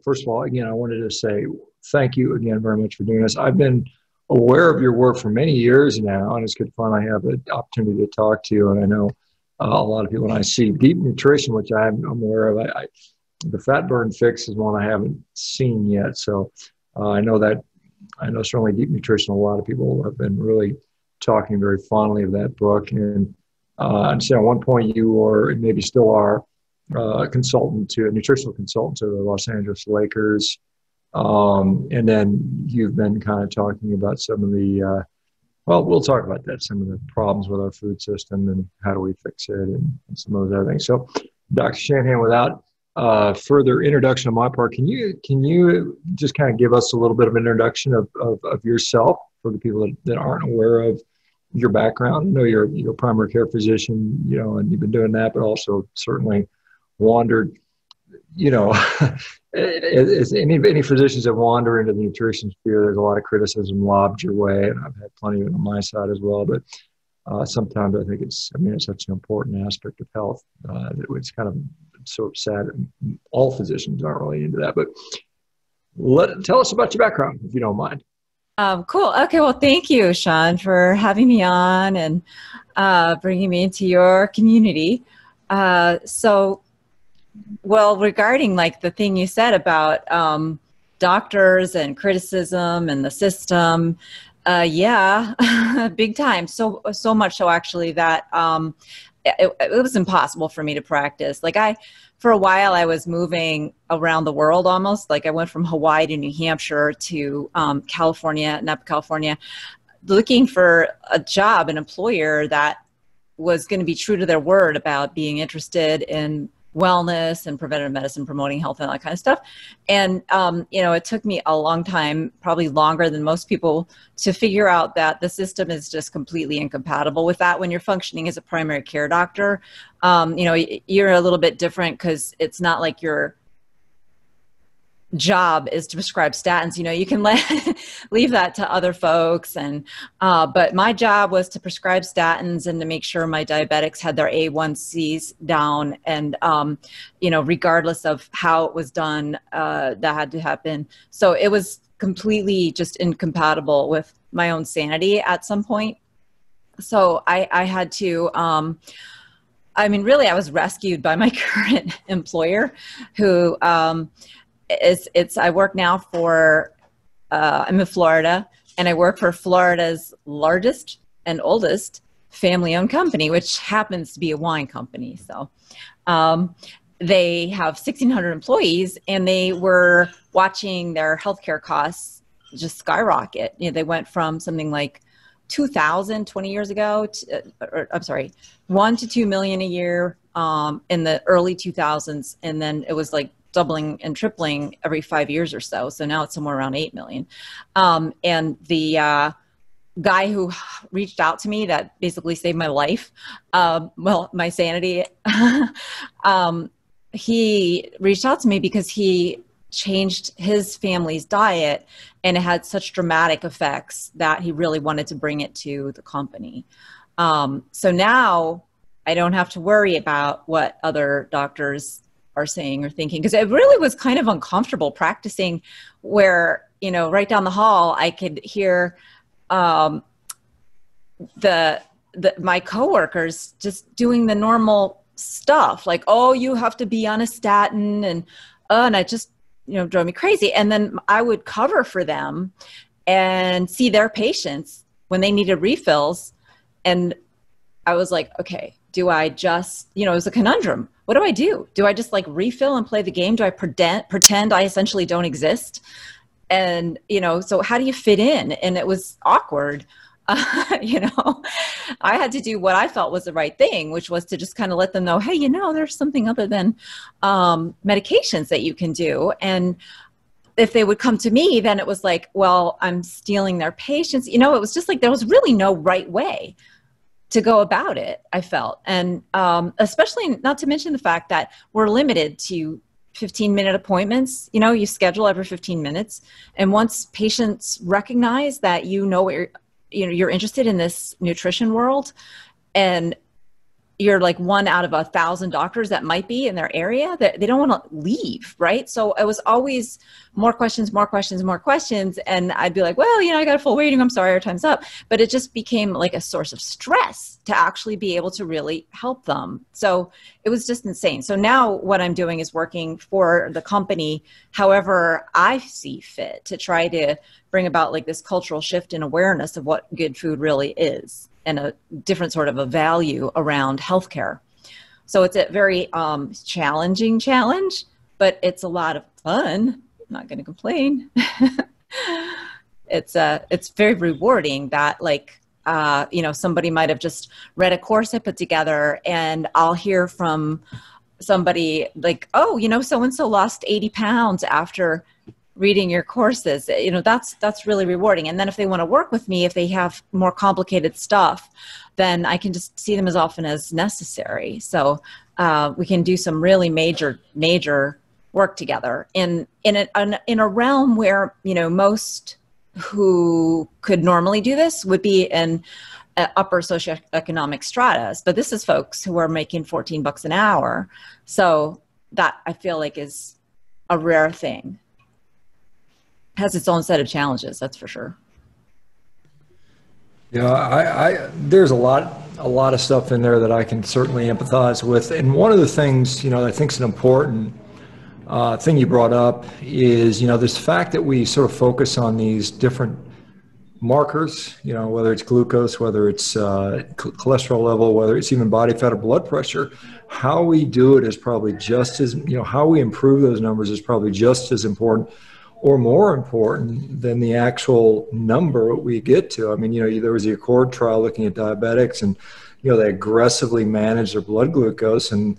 first of all, again, I wanted to say thank you again very much for doing this. I've been aware of your work for many years now, and it's good fun. I have an opportunity to talk to you, and I know a lot of people, when I see deep nutrition, which I'm aware of, the fat burn fix is one I haven't seen yet. So I know certainly deep nutrition, a lot of people have been really talking very fondly of that book. And I understand at one point you were, and maybe still are, a nutritional consultant to the Los Angeles Lakers. And then you've been kind of talking about some of the, well, we'll talk about that, some of the problems with our food system and how do we fix it and some of those other things. So Dr. Shanahan, without further introduction on my part, can you just kind of give us a little bit of an introduction of yourself for the people that aren't aware of your background? I know you're a primary care physician, and you've been doing that, but also certainly wandered, as any physicians that wander into the nutrition sphere, there's a lot of criticism lobbed your way, and I've had plenty of it on my side as well. But sometimes I think it's such an important aspect of health that it's kind of so sad. All physicians aren't really into that. But tell us about your background, if you don't mind. Cool. Okay. Well, thank you, Shawn, for having me on and bringing me into your community. Regarding like the thing you said about doctors and criticism and the system, yeah, big time. So much so actually that it was impossible for me to practice. For a while, I was moving around the world almost. Like I went from Hawaii to New Hampshire to California, Napa, California, looking for a job, an employer that was going to be true to their word about being interested in wellness and preventative medicine, promoting health and all that kind of stuff. And, it took me a long time, probably longer than most people, to figure out that the system is just completely incompatible with that. When you're functioning as a primary care doctor, you're a little bit different because it's not like your job is to prescribe statins. You can leave that to other folks. But my job was to prescribe statins and to make sure my diabetics had their A1Cs down. And, regardless of how it was done, that had to happen. So it was completely just incompatible with my own sanity at some point. So I had to, really, I was rescued by my current employer who, I work now for, I'm in Florida, and I work for Florida's largest and oldest family-owned company, which happens to be a wine company. So they have 1,600 employees, and they were watching their healthcare costs just skyrocket. They went from something like 20 years ago, to, 1 to 2 million a year in the early 2000s, and then it was like doubling and tripling every 5 years or so. So now it's somewhere around 8 million. And the guy who reached out to me that basically saved my life, my sanity, he reached out to me because he changed his family's diet and it had such dramatic effects that he really wanted to bring it to the company. So now I don't have to worry about what other doctors are saying or thinking, because it really was kind of uncomfortable practicing where, right down the hall, I could hear my coworkers just doing the normal stuff like, oh, you have to be on a statin, and it just, drove me crazy. And then I would cover for them and see their patients when they needed refills. And I was like, okay, do I just, it was a conundrum. What do I do? Do I just refill and play the game? Do I pretend I essentially don't exist? And, so how do you fit in? And it was awkward. I had to do what I felt was the right thing, which was to just kind of let them know, hey, there's something other than medications that you can do. And if they would come to me, then it was like, well, I'm stealing their patients. It was just like, there was really no right way to go about it, I felt. And especially not to mention the fact that we're limited to 15-minute appointments. You schedule every 15 minutes. And once patients recognize that you're interested in this nutrition world and you're like one out of 1,000 doctors that might be in their area that they don't want to leave, right? So it was always more questions, more questions, more questions. And I'd be like, well, I got a full waiting. I'm sorry, our time's up. But it just became like a source of stress to actually be able to really help them. So it was just insane. So now what I'm doing is working for the company, however I see fit, to try to bring about like this cultural shift in awareness of what good food really is, and a different sort of a value around healthcare. So it's a very challenging challenge, but it's a lot of fun. I'm not going to complain. It's very rewarding that somebody might have just read a course I put together, and I'll hear from somebody like, oh, so-and-so lost 80 pounds after reading your courses. That's really rewarding. And then if they want to work with me, if they have more complicated stuff, then I can just see them as often as necessary. So we can do some really major work together in a realm where, most who could normally do this would be in upper socioeconomic stratas. But this is folks who are making $14 an hour. So that I feel like is a rare thing. Has its own set of challenges, that's for sure. Yeah, there's a lot of stuff in there that I can certainly empathize with. And one of the things, I think is an important thing you brought up is, this fact that we sort of focus on these different markers, whether it's glucose, whether it's cholesterol level, whether it's even body fat or blood pressure. How we do it is probably just as, how we improve those numbers is probably just as important or more important than the actual number we get to. I mean, there was the Accord trial looking at diabetics, and, they aggressively managed their blood glucose, and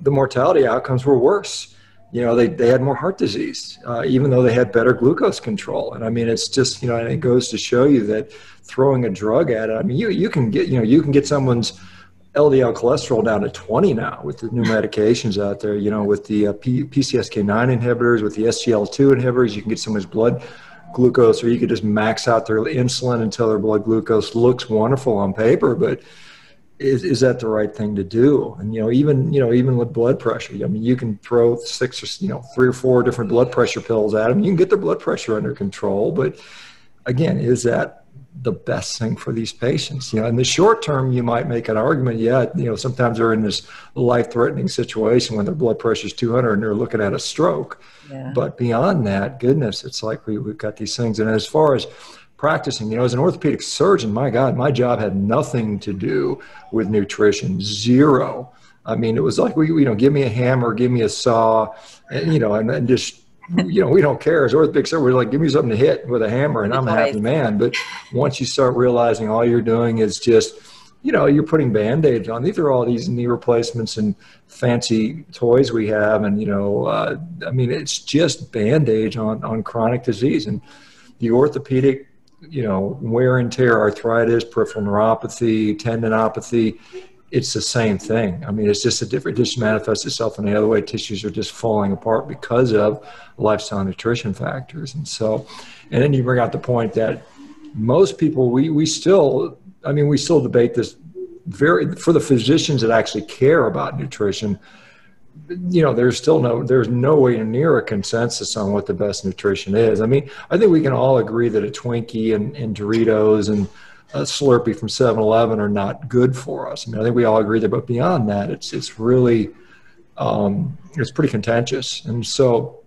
the mortality outcomes were worse. They had more heart disease, even though they had better glucose control. And I mean, it's just, and it goes to show you that throwing a drug at it, I mean, you can get someone's LDL cholesterol down to 20 now with the new medications out there, with the PCSK9 inhibitors, with the SGLT2 inhibitors. You can get someone's blood glucose, or you could just max out their insulin until their blood glucose looks wonderful on paper. But is that the right thing to do? And, even with blood pressure, I mean, you can throw 6 or, 3 or 4 different blood pressure pills at them. You can get their blood pressure under control. But again, is that the best thing for these patients? In the short term, you might make an argument. Sometimes they're in this life-threatening situation when their blood pressure is 200 and they're looking at a stroke. Yeah. But beyond that, goodness, it's like we've got these things. And as far as practicing, as an orthopedic surgeon, my God, my job had nothing to do with nutrition, zero. I mean, it was like, give me a hammer, give me a saw, and just, we don't care. As orthopedic surgeons, we're like, give me something to hit with a hammer and I'm a happy man. But once you start realizing all you're doing is just, you're putting Band-Aids on. These are all these knee replacements and fancy toys we have. And, I mean, it's just Band-Aids on chronic disease. And the orthopedic, wear and tear, arthritis, peripheral neuropathy, tendinopathy, it's the same thing. I mean, it's just it just manifests itself in the other way. Tissues are just falling apart because of lifestyle nutrition factors. And then you bring out the point that most people, we still debate this for the physicians that actually care about nutrition. There's no way near a consensus on what the best nutrition is. I mean, I think we can all agree that a Twinkie and Doritos and a Slurpee from 7-Eleven are not good for us. I mean, I think we all agree that, but beyond that, it's really, it's pretty contentious. And so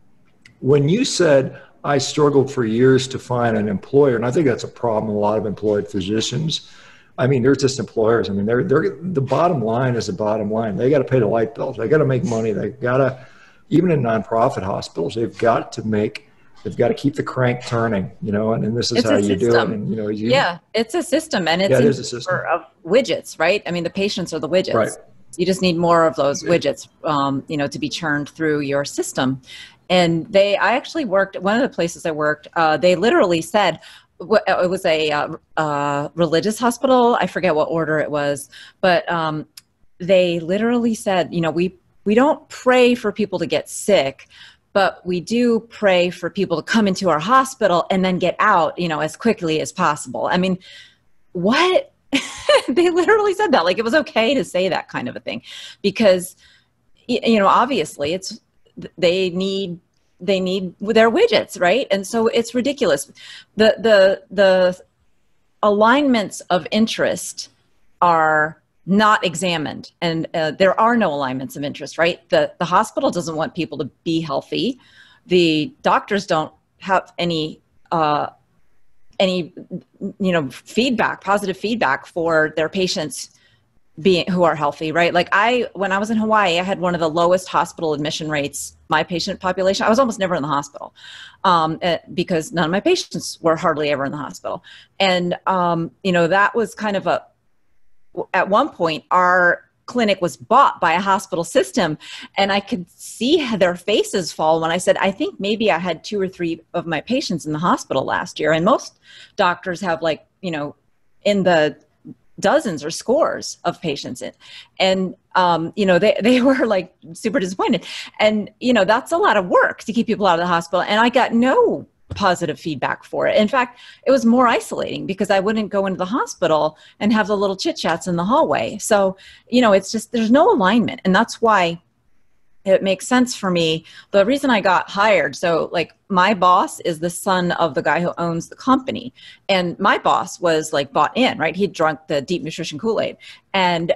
when you said, I struggled for years to find an employer, and I think that's a problem, a lot of employed physicians. I mean, they're just employers. I mean, they're the bottom line is the bottom line. They got to pay the light bills. They got to make money. They got to, even in nonprofit hospitals, they've got to keep the crank turning, and this is how you do it. And, it's a system, and it is a system of widgets, right? I mean, the patients are the widgets. Right. You just need more of those widgets, to be churned through your system. And I actually worked, one of the places I worked, they literally said, it was a religious hospital. I forget what order it was, but they literally said, we don't pray for people to get sick, but we do pray for people to come into our hospital and then get out, as quickly as possible. I mean, what They literally said that, like it was okay to say that kind of a thing, because, you know, obviously they need their widgets, right? And so it's ridiculous. The alignments of interest are not examined, and there are no alignments of interest, right? The hospital doesn't want people to be healthy. The doctors don't have any feedback, positive feedback for their patients who are healthy, right? Like when I was in Hawaii, I had one of the lowest hospital admission rates. My patient population, I was almost never in the hospital, because none of my patients were hardly ever in the hospital. And, that was kind of at one point, our clinic was bought by a hospital system, and I could see their faces fall when I said, I think maybe I had 2 or 3 of my patients in the hospital last year. And most doctors have in the dozens or scores of patients in. And, they were like super disappointed. And, that's a lot of work to keep people out of the hospital. And I got no positive feedback for it. In fact, it was more isolating because I wouldn't go into the hospital and have the little chit chats in the hallway. So, it's just, there's no alignment. And that's why it makes sense for me. The reason I got hired, so like my boss is the son of the guy who owns the company. And my boss was like bought in, right? He'd drunk the deep nutrition Kool-Aid. And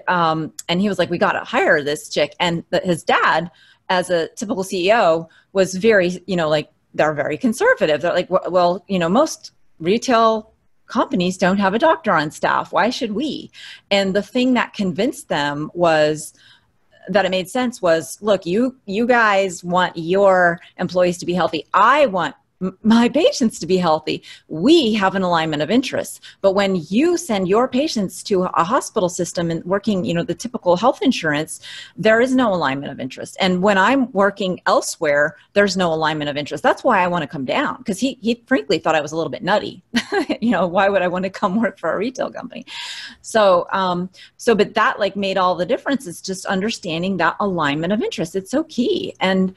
he was like, we got to hire this chick. And his dad, as a typical CEO, was very, they're very conservative. They're like, well, most retail companies don't have a doctor on staff. Why should we? And the thing that convinced them was that it made sense was, look, you guys want your employees to be healthy. I want my patients to be healthy. We have an alignment of interests. But when you send your patients to a hospital system and working, the typical health insurance, there is no alignment of interest. And when I'm working elsewhere, there's no alignment of interest. That's why I want to come down, because he frankly thought I was a little bit nutty. Why would I want to come work for a retail company? So, but that made all the difference, is just understanding that alignment of interest. It's so key. And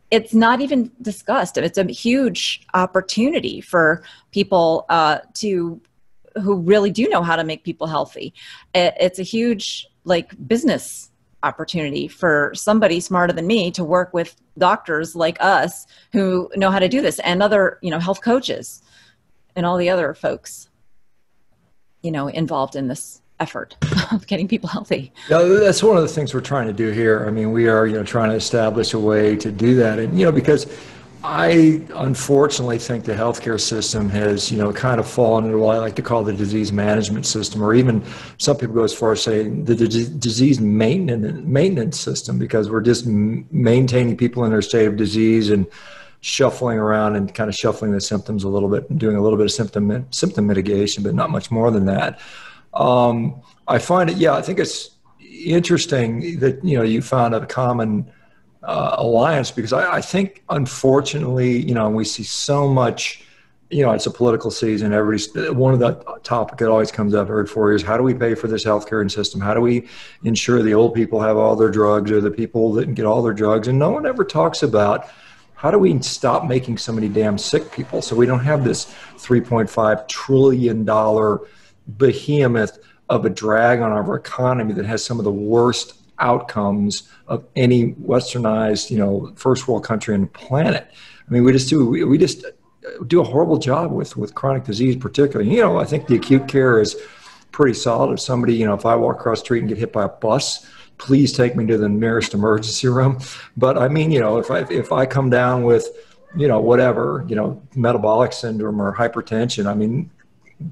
it's not even discussed. It's a huge opportunity for people who really do know how to make people healthy. It's a huge business opportunity for somebody smarter than me to work with doctors like us who know how to do this, and other health coaches and all the other folks involved in this effort of getting people healthy. Yeah, that's one of the things we're trying to do here. I mean, we are, trying to establish a way to do that. And, because I unfortunately think the healthcare system has, kind of fallen into what I like to call the disease management system, or even some people go as far as saying the disease maintenance system, because we're just maintaining people in their state of disease and shuffling around and kind of shuffling the symptoms a little bit and doing a little bit of symptom mitigation, but not much more than that. I find it, I think it's interesting that, you found a common alliance, because I think, unfortunately, we see so much, it's a political season. One of the topic that always comes up every 4 years: how do we pay for this healthcare system? How do we ensure the old people have all their drugs, or the people didn't get all their drugs? And no one ever talks about, how do we stop making so many damn sick people so we don't have this $3.5 trillion behemoth of a drag on our economy that has some of the worst outcomes of any westernized, first world country on the planet. I mean, we just do a horrible job with chronic disease, particularly. I think the acute care is pretty solid. If somebody, if I walk across the street and get hit by a bus, please take me to the nearest emergency room. But I mean, if I come down with, whatever, metabolic syndrome or hypertension, I mean,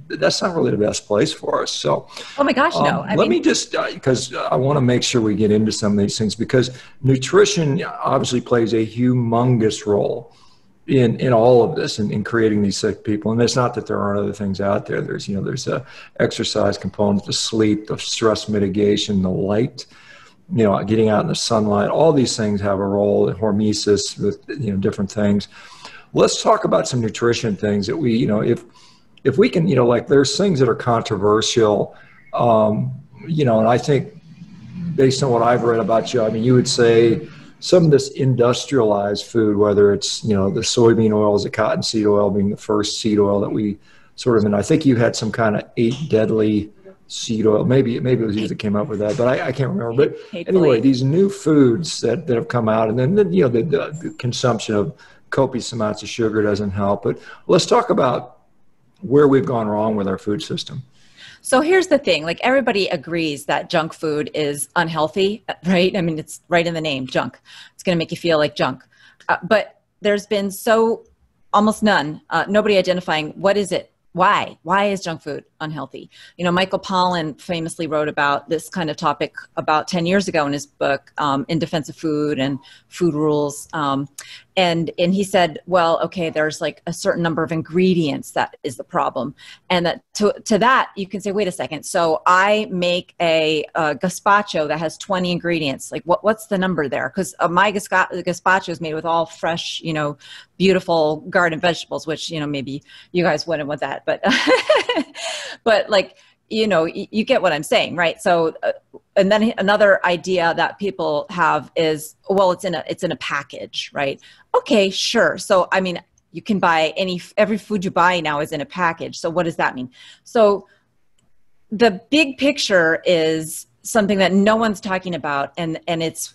that's not really the best place for us. So, oh my gosh, no. Let me just, because I want to make sure we get into some of these things, because nutrition obviously plays a humongous role in all of this, in creating these sick people. And it's not that there aren't other things out there. There's a exercise component, the sleep, the stress mitigation, the light, getting out in the sunlight. All these things have a role, hormesis with, different things. Let's talk about some nutrition things that we, if we can, there's things that are controversial, and I think based on what I've read about you, I mean, you would say some of this industrialized food, whether it's, the soybean oils, the cottonseed oil being the first seed oil that we sort of, and I think you had some kind of 8 deadly seed oil. Maybe it was you that came up with that, but I can't remember. But Hatefully. anyway, these new foods that have come out, and then the consumption of copious amounts of sugar doesn't help. But let's talk about where we've gone wrong with our food system. So here's the thing, like everybody agrees that junk food is unhealthy, right? I mean, it's right in the name, junk. It's going to make you feel like junk. But there's been almost none, nobody identifying what is it? Why is junk food unhealthy? You know, Michael Pollan famously wrote about this kind of topic about 10 years ago in his book, In Defense of Food and Food Rules. And he said, well, okay, there's like a certain number of ingredients that is the problem. And that to that, you can say, wait a second. So I make a gazpacho that has 20 ingredients. Like what's the number there? Because my gazpacho is made with all fresh, you know, beautiful garden vegetables, which, you know, maybe you guys wouldn't want that, but, but like, you know, you get what I'm saying, right? So, and then another idea that people have is, well, it's in a package, right? Okay, sure. So, I mean, you can buy every food you buy now is in a package. So what does that mean? So the big picture is something that no one's talking about. And it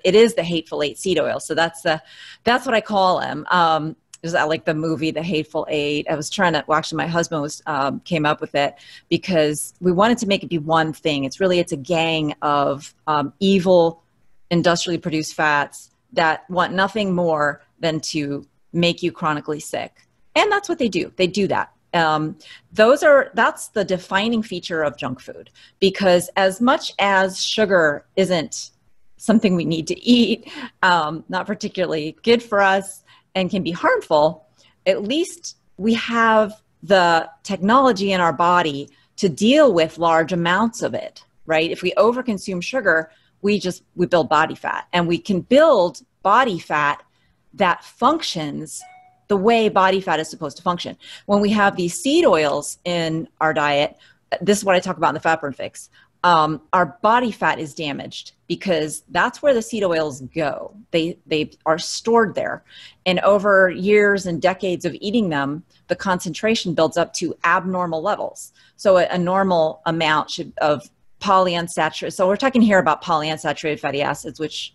is the Hateful Eight seed oil. So that's what I call them. Is that like the movie, The Hateful Eight? I was trying to, well, actually my husband came up with it because we wanted to make it be one thing. It's a gang of evil industrially produced fats that want nothing more than to make you chronically sick. And that's what they do. They do that. That's the defining feature of junk food, because as much as sugar isn't something we need to eat, not particularly good for us, and can be harmful, at least we have the technology in our body to deal with large amounts of it, right? If we overconsume sugar, we build body fat, and we can build body fat that functions the way body fat is supposed to function. When we have these seed oils in our diet, this is what I talk about in the Fat Burn Fix. Our body fat is damaged because that's where the seed oils go. They are stored there. And over years and decades of eating them, the concentration builds up to abnormal levels. So a normal amount of polyunsaturated. So we're talking here about polyunsaturated fatty acids, which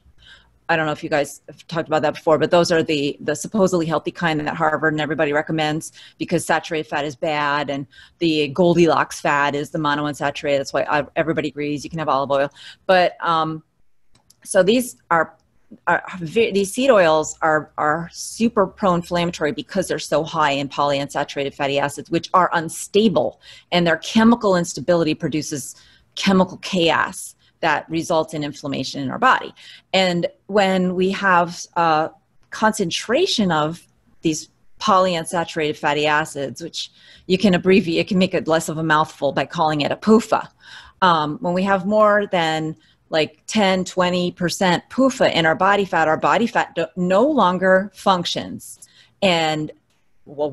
I don't know if you guys have talked about that before, but those are the supposedly healthy kind that Harvard and everybody recommends because saturated fat is bad, and the Goldilocks fat is the monounsaturated. That's why everybody agrees you can have olive oil. But so these seed oils are super pro-inflammatory because they're so high in polyunsaturated fatty acids, which are unstable, and their chemical instability produces chemical chaos that results in inflammation in our body. And when we have concentration of these polyunsaturated fatty acids, which you can abbreviate, you can make it less of a mouthful by calling it a PUFA. When we have more than like 10, 20% PUFA in our body fat no longer functions. And well,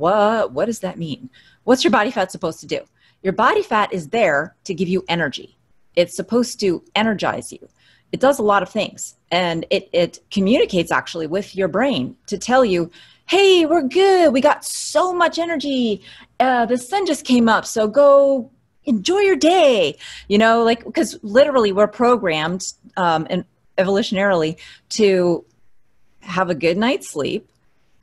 what does that mean? What's your body fat supposed to do? Your body fat is there to give you energy. It's supposed to energize you. It does a lot of things, and it communicates actually with your brain to tell you, hey, we're good. We got so much energy. The sun just came up, so go enjoy your day. You know, like, because literally we're programmed and evolutionarily to have a good night's sleep,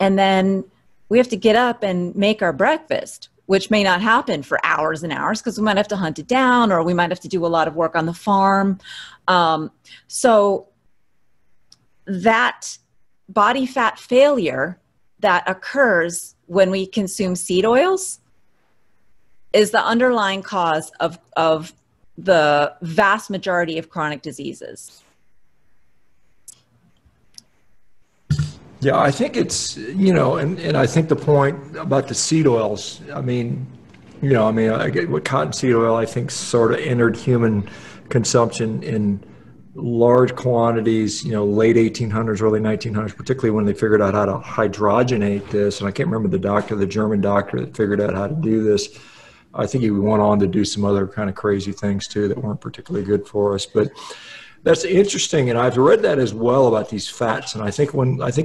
and then we have to get up and make our breakfast, which may not happen for hours and hours because we might have to hunt it down, or we might have to do a lot of work on the farm. So that body fat failure that occurs when we consume seed oils is the underlying cause of the vast majority of chronic diseases. Yeah, I think it's, you know, and I think the point about the seed oils, I mean, you know, I get what cottonseed oil, I think, sort of entered human consumption in large quantities, you know, late 1800s, early 1900s, particularly when they figured out how to hydrogenate this. And I can't remember the German doctor that figured out how to do this. I think he went on to do some other kind of crazy things too that weren't particularly good for us. But that's interesting, and I've read that as well about these fats. And I think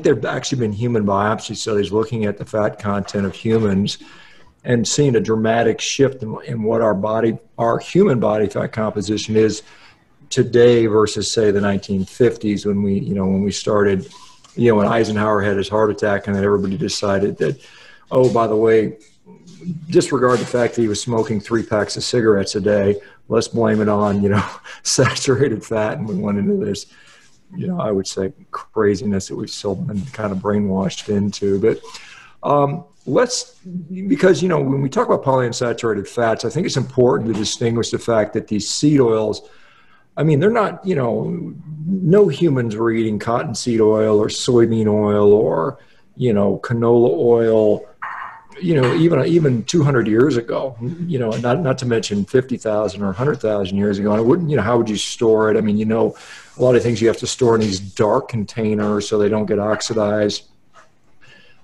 there've actually been human biopsy studies looking at the fat content of humans, and seeing a dramatic shift in what our human body fat composition is today versus say the 1950s when we started, when Eisenhower had his heart attack, and then everybody decided that, oh, by the way, disregard the fact that he was smoking 3 packs of cigarettes a day. Let's blame it on, saturated fat. And we went into this, I would say craziness that we've still been kind of brainwashed into. But because, when we talk about polyunsaturated fats, I think it's important to distinguish the fact that these seed oils, I mean, they're not, no humans were eating cottonseed oil or soybean oil or, canola oil, even 200 years ago, not to mention 50,000 or 100,000 years ago. And it wouldn't, how would you store it? I mean, a lot of things you have to store in these dark containers so they don't get oxidized.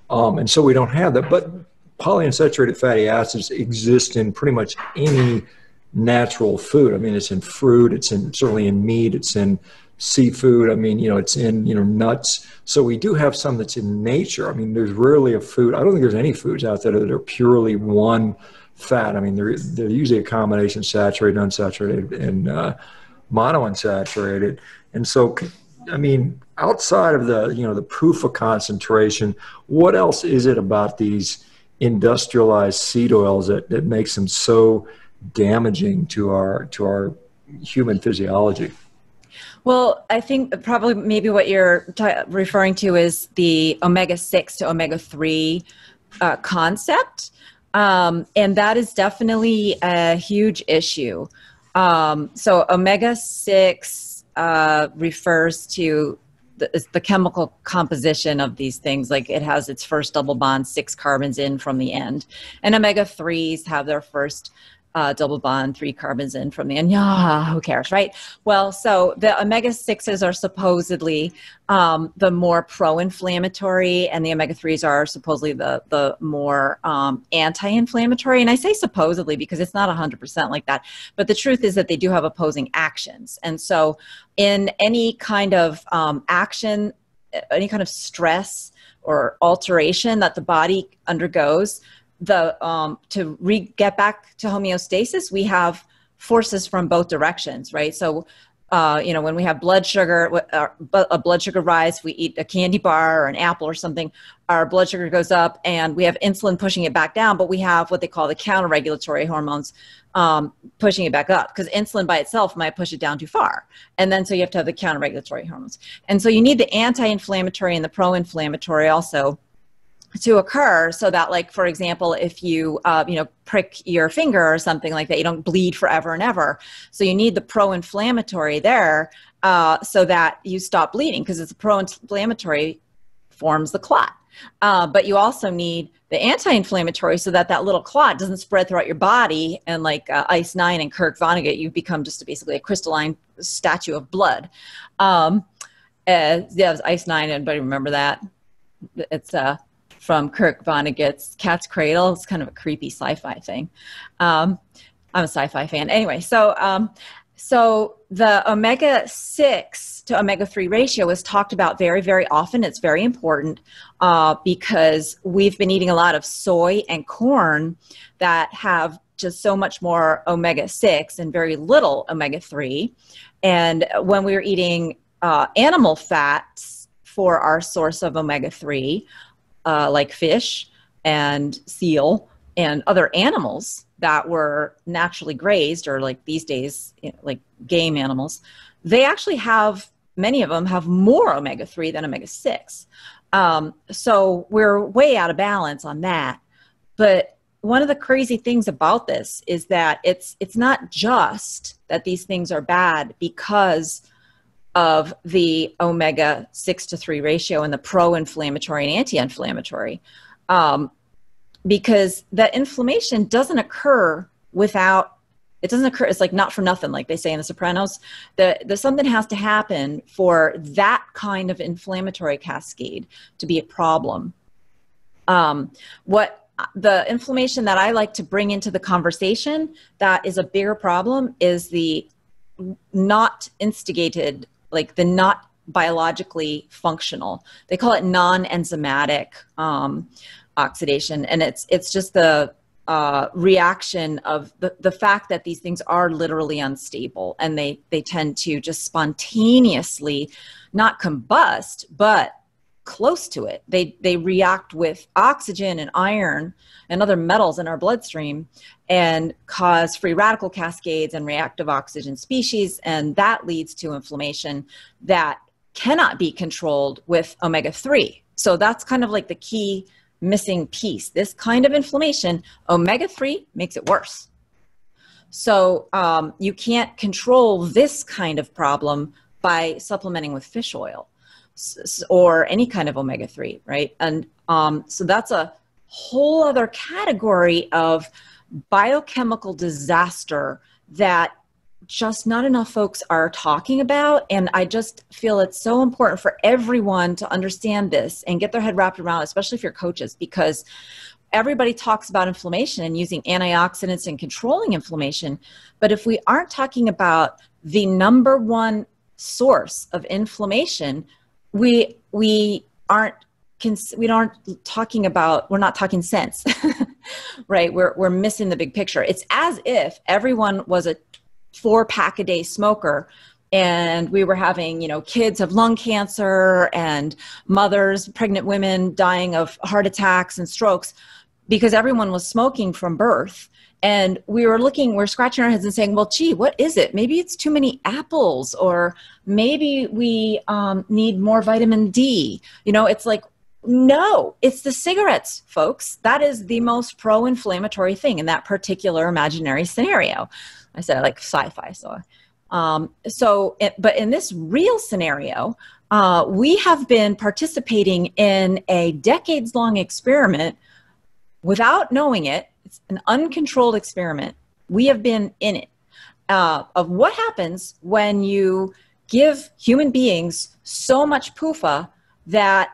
And so we don't have that. But polyunsaturated fatty acids exist in pretty much any natural food. I mean, it's in fruit, it's certainly in meat, it's in seafood. I mean, it's in, nuts. So we do have some that's in nature. I mean, there's rarely a food. I don't think there's any foods out there that are purely one fat. I mean, they're usually a combination saturated, unsaturated, and monounsaturated. And so, I mean, outside of the proof of concentration, what else is it about these industrialized seed oils that makes them so damaging to our human physiology? Well, I think probably maybe what you're referring to is the omega-6 to omega-3 concept. And that is definitely a huge issue. So omega-6 refers to the chemical composition of these things. Like it has its first double bond, 6 carbons in from the end. And omega-3s have their first double bond, 3 carbons in from the end. Yeah, who cares, right? Well, so the omega-6s are supposedly the more pro-inflammatory, and the omega-3s are supposedly the more anti-inflammatory. And I say supposedly because it's not 100% like that. But the truth is that they do have opposing actions. And so in any kind of action, any kind of stress or alteration that the body undergoes, get back to homeostasis, we have forces from both directions, right? So, when we have blood sugar, a blood sugar rise, we eat a candy bar or an apple or something, our blood sugar goes up, and we have insulin pushing it back down, but we have what they call the counter-regulatory hormones pushing it back up, because insulin by itself might push it down too far. And then so you have to have the counter-regulatory hormones. And so you need the anti-inflammatory and the pro-inflammatory also to occur, so that, like, for example, if you prick your finger or something like that, you don't bleed forever and ever. So you need the pro-inflammatory there so that you stop bleeding, because it's the pro-inflammatory forms the clot. But you also need the anti-inflammatory so that little clot doesn't spread throughout your body, and like Ice Nine and Kirk Vonnegut, you become just basically a crystalline statue of blood. Yeah, it was Ice Nine. Anybody remember that? It's from Kirk Vonnegut's Cat's Cradle. It's kind of a creepy sci-fi thing. I'm a sci-fi fan. Anyway, so the omega-6 to omega-3 ratio is talked about very, very often. It's very important because we've been eating a lot of soy and corn that have just so much more omega-6 and very little omega-3. And when we're eating animal fats for our source of omega-3, like fish and seal and other animals that were naturally grazed, or like these days, like game animals, they actually have, many of them have more omega-3 than omega-6. So we're way out of balance on that. But one of the crazy things about this is that it's not just that these things are bad because of the omega-6 to 3 ratio and the pro-inflammatory and anti-inflammatory, because the inflammation doesn't occur it's like not for nothing, like they say in The Sopranos. There's something has to happen for that kind of inflammatory cascade to be a problem. What the inflammation that I like to bring into the conversation that is a bigger problem is the not instigated, like the not biologically functional. They call it non-enzymatic oxidation, and it's just the reaction of the fact that these things are literally unstable, and they tend to just spontaneously not combust, but close to it. They react with oxygen and iron and other metals in our bloodstream and cause free radical cascades and reactive oxygen species. And that leads to inflammation that cannot be controlled with omega-3. So that's kind of like the key missing piece. This kind of inflammation, omega-3 makes it worse. So you can't control this kind of problem by supplementing with fish oil or any kind of omega-3, right? And so that's a whole other category of biochemical disaster that just not enough folks are talking about. And I just feel it's so important for everyone to understand this and get their head wrapped around, especially if you're coaches, because everybody talks about inflammation and using antioxidants and controlling inflammation. But if we aren't talking about the number one source of inflammation, we aren't we're not talking sense, right? We're missing the big picture. It's as if everyone was a 4-pack-a-day smoker and we were having, kids have lung cancer and mothers, pregnant women dying of heart attacks and strokes because everyone was smoking from birth. And we're scratching our heads and saying, well, gee, what is it? Maybe it's too many apples, or maybe we need more vitamin D. It's like, no, it's the cigarettes, folks. That is the most pro-inflammatory thing in that particular imaginary scenario. I said I like sci-fi, but in this real scenario, we have been participating in a decades-long experiment without knowing it. It's an uncontrolled experiment. We have been in it, of what happens when you give human beings so much PUFA that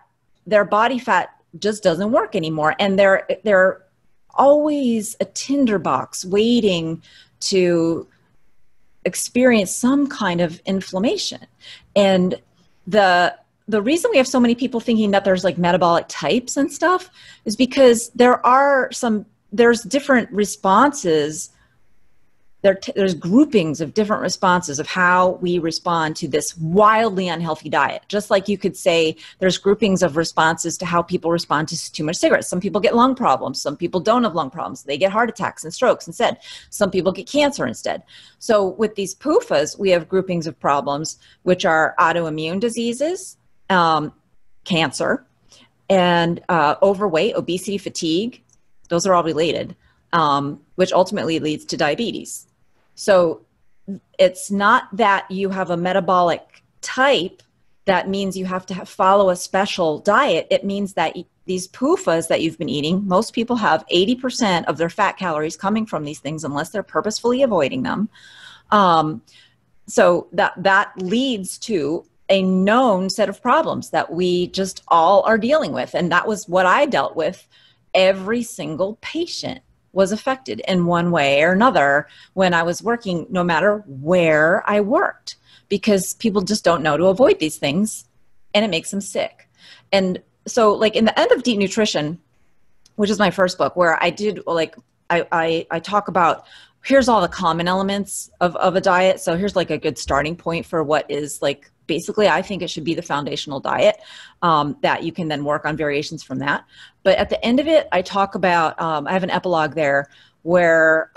their body fat just doesn't work anymore. And they're always a tinderbox waiting to experience some kind of inflammation. And the reason we have so many people thinking that there's like metabolic types and stuff is because there's different responses. There's groupings of different responses of how we respond to this wildly unhealthy diet. Just like you could say there's groupings of responses to how people respond to too much cigarettes. Some people get lung problems. Some people don't have lung problems. They get heart attacks and strokes instead. Some people get cancer instead. So with these PUFAs, we have groupings of problems, which are autoimmune diseases, cancer, and overweight, obesity, fatigue. Those are all related, which ultimately leads to diabetes. So it's not that you have a metabolic type that means you have to follow a special diet. It means that these PUFAs that you've been eating, most people have 80% of their fat calories coming from these things unless they're purposefully avoiding them. So that leads to a known set of problems that we just all are dealing with. And that was what I dealt with. Every single patient was affected in one way or another when I was working, no matter where I worked, because people just don't know to avoid these things and it makes them sick. And so like in the end of Deep Nutrition, which is my first book, where I did like, I talk about, here's all the common elements of a diet. So here's like a good starting point for what is like, basically, I think it should be the foundational diet, that you can then work on variations from that. But at the end of it, I talk about, I have an epilogue there where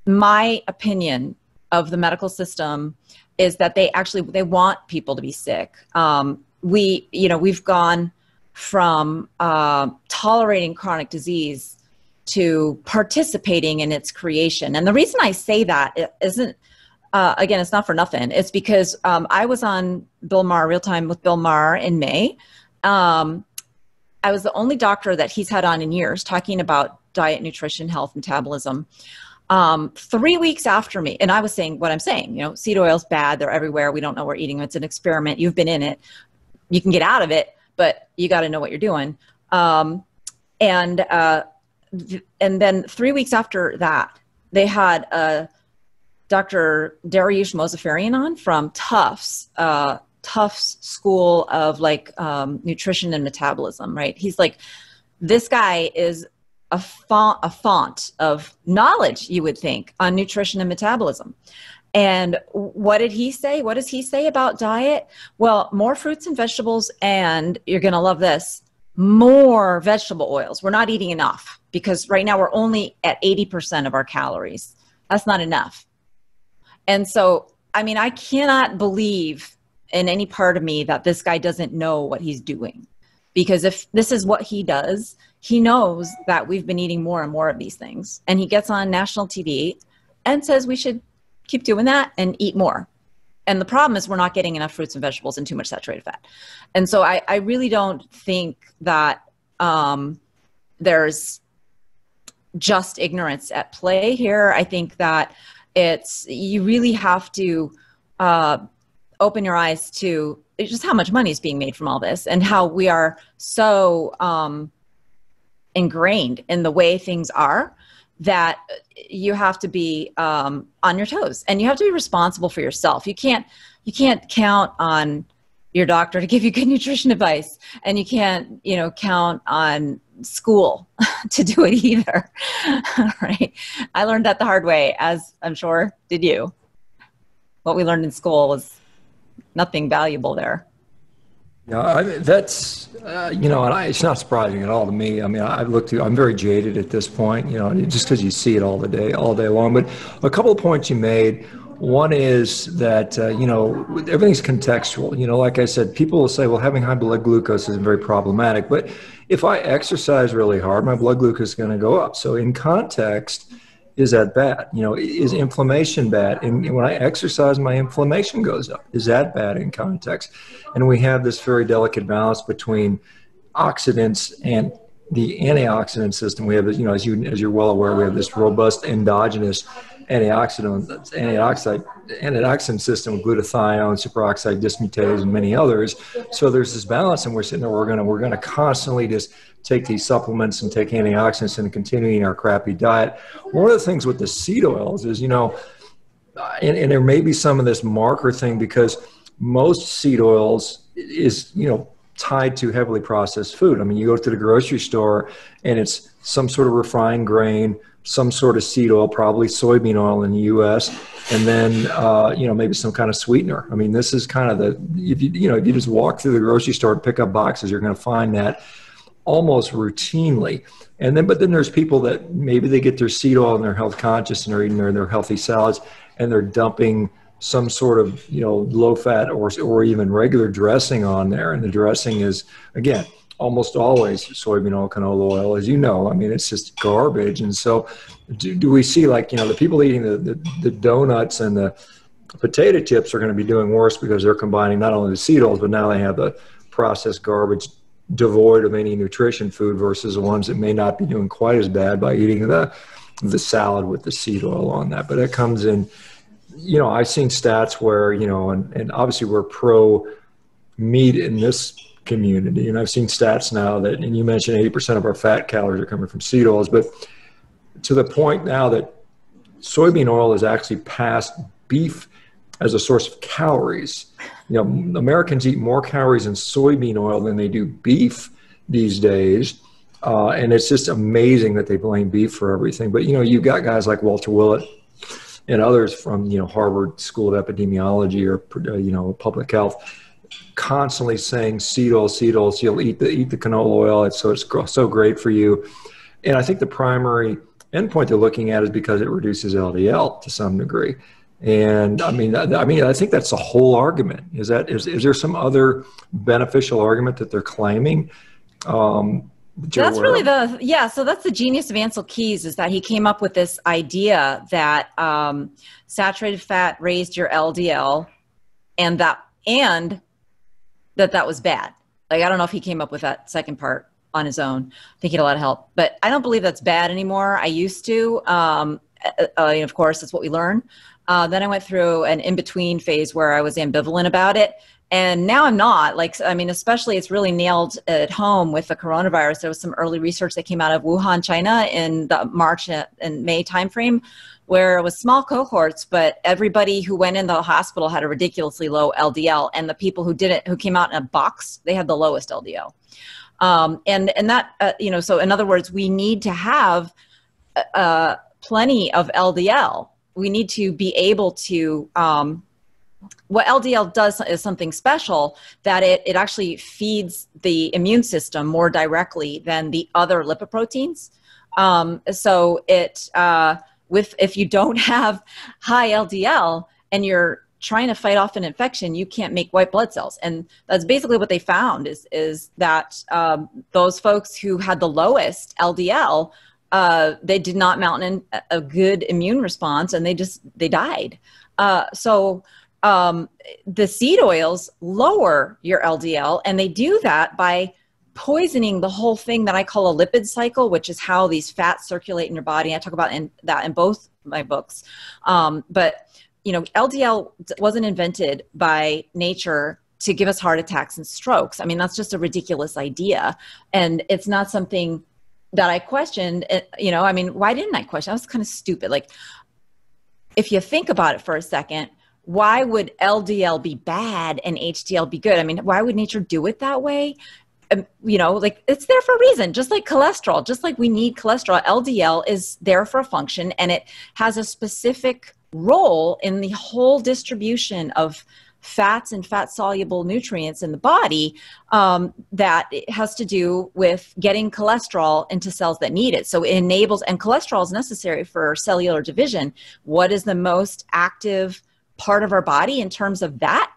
my opinion of the medical system is that they want people to be sick. We've gone from tolerating chronic disease to participating in its creation. And the reason I say that isn't, again, it's not for nothing. It's because I was on Bill Maher, Real Time with Bill Maher in May. I was the only doctor that he's had on in years talking about diet, nutrition, health, metabolism. 3 weeks after me, and I was saying what I'm saying, seed oil's bad. They're everywhere. We don't know we're eating. It's an experiment. You've been in it. You can get out of it, but you got to know what you're doing. And then 3 weeks after that, they had Dr. Dariush Mozaffarian on from Tufts School of like nutrition and metabolism, right? He's like, this guy is a font of knowledge, you would think, on nutrition and metabolism. And what did he say? What does he say about diet? Well, more fruits and vegetables, and you're going to love this, more vegetable oils. We're not eating enough because right now we're only at 80% of our calories. That's not enough. And so, I mean, I cannot believe in any part of me that this guy doesn't know what he's doing. Because if this is what he does, he knows that we've been eating more and more of these things. And he gets on national TV and says we should keep doing that and eat more. And the problem is we're not getting enough fruits and vegetables and too much saturated fat. And so I really don't think that there's just ignorance at play here. I think that you really have to open your eyes to just how much money is being made from all this and how we are so ingrained in the way things are that you have to be on your toes and you have to be responsible for yourself. You can't count on your doctor to give you good nutrition advice, and you can't, count on school to do it either. Right? I learned that the hard way, as I'm sure did you. What we learned in school was nothing valuable there. Yeah, I mean, that's, and it's not surprising at all to me. I mean, I'm very jaded at this point, just because you see it all day long. But a couple of points you made. One is that, everything's contextual. Like I said, people will say, well, having high blood glucose is very problematic. But if I exercise really hard, my blood glucose is going to go up. So in context, is that bad? Is inflammation bad? And when I exercise, my inflammation goes up. Is that bad in context? And we have this very delicate balance between oxidants and the antioxidant system. We have, as you're well aware, we have this robust endogenous antioxidant system with glutathione, superoxide dismutase, and many others. So there's this balance, and we're sitting there. We're going to constantly just take these supplements and take antioxidants and continuing our crappy diet. One of the things with the seed oils is, and there may be some of this marker thing because most seed oils is, tied to heavily processed food. I mean, you go to the grocery store and it's some sort of refined grain, some sort of seed oil, probably soybean oil in the U.S., and then, maybe some kind of sweetener. I mean, this is kind of if you just walk through the grocery store and pick up boxes, you're going to find that almost routinely. But then there's people that maybe they get their seed oil and they're health conscious and they're eating their healthy salads and they're dumping some sort of, low fat or even regular dressing on there. And the dressing is, again, almost always soybean oil, canola oil, as you know. I mean, it's just garbage. And so do we see the people eating the donuts and the potato chips are going to be doing worse because they're combining not only the seed oils, but now they have the processed garbage devoid of any nutrition food versus the ones that may not be doing quite as bad by eating the salad with the seed oil on that. But it comes in, I've seen stats where, and obviously we're pro meat in this community. And I've seen stats now that, and you mentioned 80% of our fat calories are coming from seed oils, but to the point now that soybean oil is actually past beef as a source of calories. Americans eat more calories in soybean oil than they do beef these days. And it's just amazing that they blame beef for everything. But, you've got guys like Walter Willett and others from, Harvard School of Epidemiology or, public health, constantly saying seed oil, eat the canola oil. It's so great for you. And I think the primary endpoint they're looking at is because it reduces LDL to some degree. And I think that's the whole argument. Is there some other beneficial argument that they're claiming? That's really so that's the genius of Ansel Keys, is that he came up with this idea that saturated fat raised your LDL and that was bad. Like, I don't know if he came up with that second part on his own. I think he had a lot of help, but I don't believe that's bad anymore. I used to, of course, that's what we learn. Then I went through an in-between phase where I was ambivalent about it. And now I'm not. Especially it's really nailed at home with the coronavirus. There was some early research that came out of Wuhan, China in the March and May timeframe, where it was small cohorts, but everybody who went in the hospital had a ridiculously low LDL. And the people who came out in a box, they had the lowest LDL. And that, you know, so in other words, we need to have plenty of LDL. We need to be able to, what LDL does is something special, that it actually feeds the immune system more directly than the other lipoproteins. So if you don't have high LDL and you're trying to fight off an infection, you can't make white blood cells. And that's basically what they found is that those folks who had the lowest LDL, they did not mount a good immune response, and they died. The seed oils lower your LDL, and they do that by poisoning the whole thing that I call a lipid cycle, which is how these fats circulate in your body. I talk about that in both my books. But you know, LDL wasn't invented by nature to give us heart attacks and strokes. I mean, that's just a ridiculous idea. And it's not something that I questioned. You know, I mean, why didn't I question? I was kind of stupid. Like, if you think about it for a second, why would LDL be bad and HDL be good? I mean, why would nature do it that way? You know, like, it's there for a reason, just like cholesterol, just like we need cholesterol. LDL is there for a function, and it has a specific role in the whole distribution of fats and fat soluble nutrients in the body, that it has to do with getting cholesterol into cells that need it. So it enables, and cholesterol is necessary for cellular division. What is the most active part of our body in terms of that?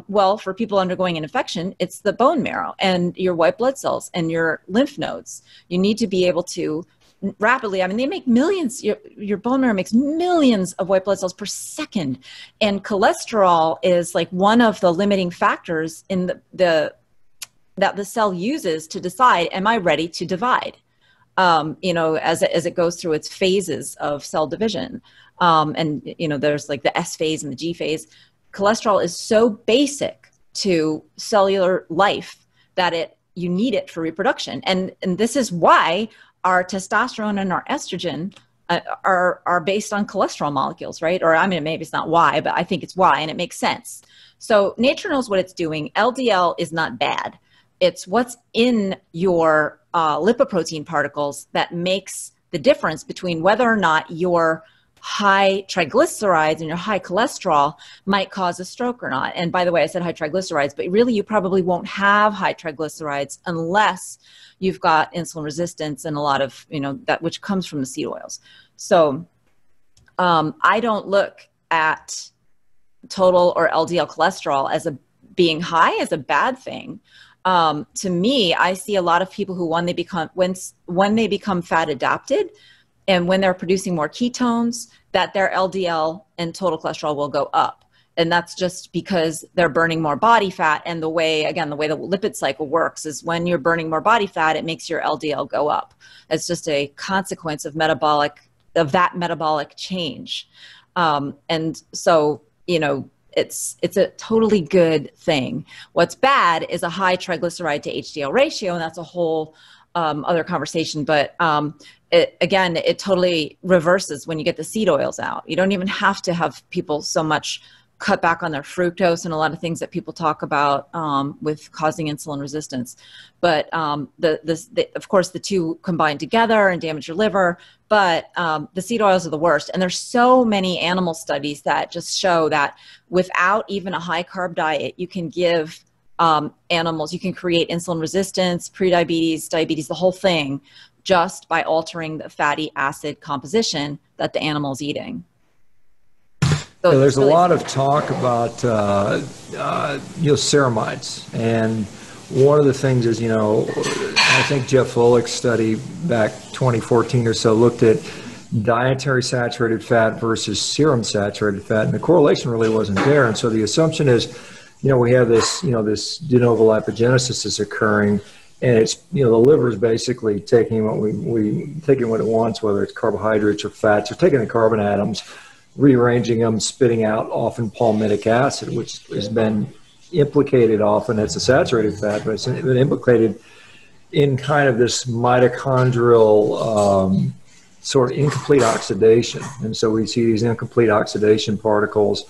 Well, for people undergoing an infection, it's the bone marrow and your white blood cells and your lymph nodes. You need to be able to rapidly, I mean, they make millions, your bone marrow makes millions of white blood cells per second. And cholesterol is like one of the limiting factors in that the cell uses to decide, am I ready to divide? You know, as it goes through its phases of cell division. And, you know, there's like the S phase and the G phase. Cholesterol is so basic to cellular life that you need it for reproduction. And this is why our testosterone and our estrogen are based on cholesterol molecules, right? Or I mean, maybe it's not why, but I think it's why, and it makes sense. So nature knows what it's doing. LDL is not bad. It's what's in your lipoprotein particles that makes the difference between whether or not your high triglycerides and your high cholesterol might cause a stroke or not. And by the way, I said high triglycerides, but really you probably won't have high triglycerides unless you've got insulin resistance and a lot of, you know, that which comes from the seed oils. So I don't look at total or LDL cholesterol as being high as a bad thing. To me, I see a lot of people who when they become fat adapted, and when they're producing more ketones, that their LDL and total cholesterol will go up. And that's just because they're burning more body fat. And the way the lipid cycle works is when you're burning more body fat, it makes your LDL go up. It's just a consequence of that metabolic change. And so, you know, it's a totally good thing. What's bad is a high triglyceride to HDL ratio, and that's a whole other conversation. But it totally reverses when you get the seed oils out. You don't even have to have people so much cut back on their fructose and a lot of things that people talk about with causing insulin resistance. But of course, the two combine together and damage your liver. But the seed oils are the worst. And there's so many animal studies that just show that without even a high carb diet, you can give animals, you can create insulin resistance, prediabetes, diabetes, the whole thing, just by altering the fatty acid composition that the animal is eating. So there's really a lot of talk about ceramides, and one of the things is, I think Jeff Volek's study back 2014 or so looked at dietary saturated fat versus serum saturated fat, and the correlation really wasn't there. And so the assumption is, we have this, this de novo lipogenesis is occurring, and it's, the liver is basically taking what it wants, whether it's carbohydrates or fats, or taking the carbon atoms, rearranging them, spitting out often palmitic acid, which has been implicated often as a saturated fat, but it's been implicated in kind of this mitochondrial sort of incomplete oxidation. And so we see these incomplete oxidation particles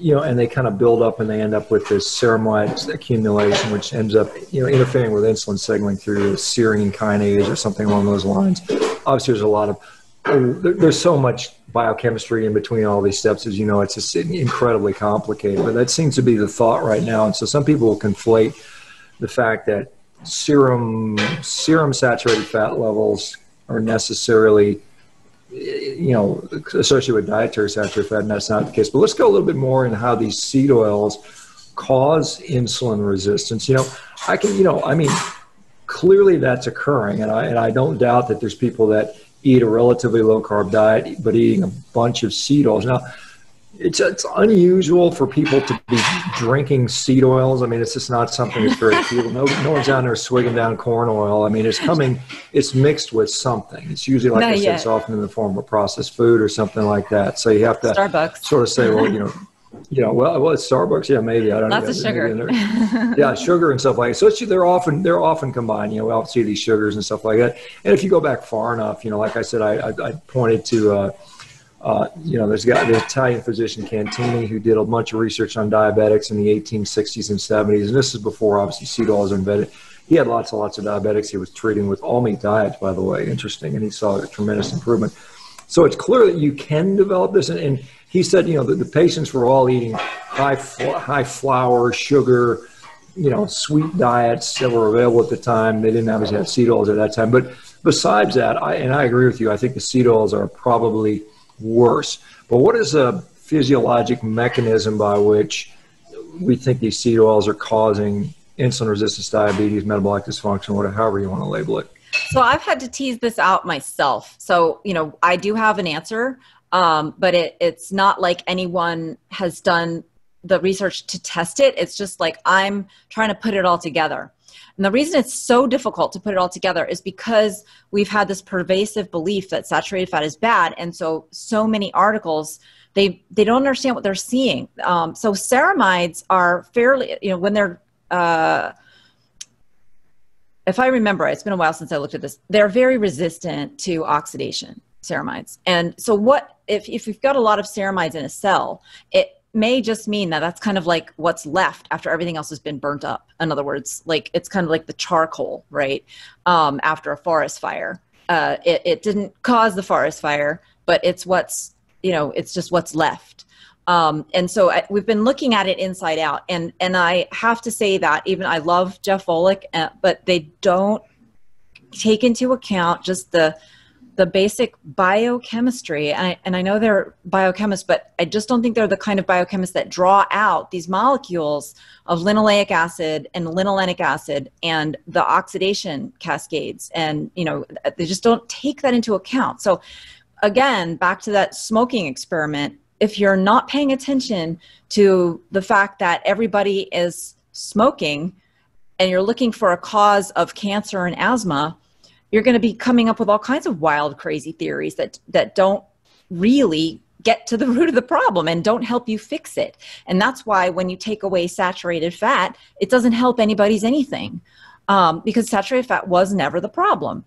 and they kind of build up and they end up with this ceramide accumulation, which ends up, interfering with insulin signaling through serine kinase or something along those lines. Obviously, there's a lot of, there's so much biochemistry in between all these steps, as you know, it's just incredibly complicated, but that seems to be the thought right now. And so some people will conflate the fact that serum saturated fat levels are necessarily associated with dietary saturated fat, and that's not the case. But let's go a little bit more into how these seed oils cause insulin resistance. Clearly that's occurring, and I don't doubt that there's people that eat a relatively low carb diet, but eating a bunch of seed oils. Now, it's unusual for people to be drinking seed oils. I mean, it's just not something that's very appealing. No one's down there swigging down corn oil. I mean, it's mixed with something. It's usually, like I said, it's often in the form of processed food or something like that. So you have to Starbucks. sort of say, well, it's Starbucks. Yeah, maybe. I don't know. Lots of sugar. Yeah, sugar and stuff like that. So they're often combined. We all see these sugars and stuff like that. And if you go back far enough, like I said, I pointed to, there's an Italian physician, Cantini, who did a bunch of research on diabetics in the 1860s and 70s. And this is before, obviously, seed oils were invented. He had lots of diabetics he was treating with all-meat diets, by the way. Interesting. And he saw a tremendous improvement. So it's clear that you can develop this. And he said, the patients were all eating high flour, sugar, sweet diets that were available at the time. They didn't obviously have seed oils at that time. But besides that, I agree with you. I think the seed oils are probably worse. But what is a physiologic mechanism by which we think these seed oils are causing insulin resistance, diabetes, metabolic dysfunction, whatever, however you want to label it? So I've had to tease this out myself. So, I do have an answer, but it's not like anyone has done the research to test it. It's just like I'm trying to put it all together. And the reason it's so difficult to put it all together is because we've had this pervasive belief that saturated fat is bad. And so many articles, they don't understand what they're seeing. So ceramides are fairly, when they're, if I remember, it's been a while since I looked at this, they're very resistant to oxidation, ceramides. And so if you've got a lot of ceramides in a cell, it may just mean that that's kind of like what's left after everything else has been burnt up. In other words, like it's kind of like the charcoal, right? After a forest fire. It didn't cause the forest fire, but it's it's just what's left. And so we've been looking at it inside out. And I have to say that even I love Jeff Volek, but they don't take into account just the basic biochemistry. And I know they're biochemists, but I just don't think they're the kind of biochemists that draw out these molecules of linoleic acid and linolenic acid and the oxidation cascades. And, they just don't take that into account. So again, back to that smoking experiment, if you're not paying attention to the fact that everybody is smoking and you're looking for a cause of cancer and asthma, you're going to be coming up with all kinds of wild, crazy theories that don't really get to the root of the problem and don't help you fix it. And that's why when you take away saturated fat, it doesn't help anybody's anything, because saturated fat was never the problem.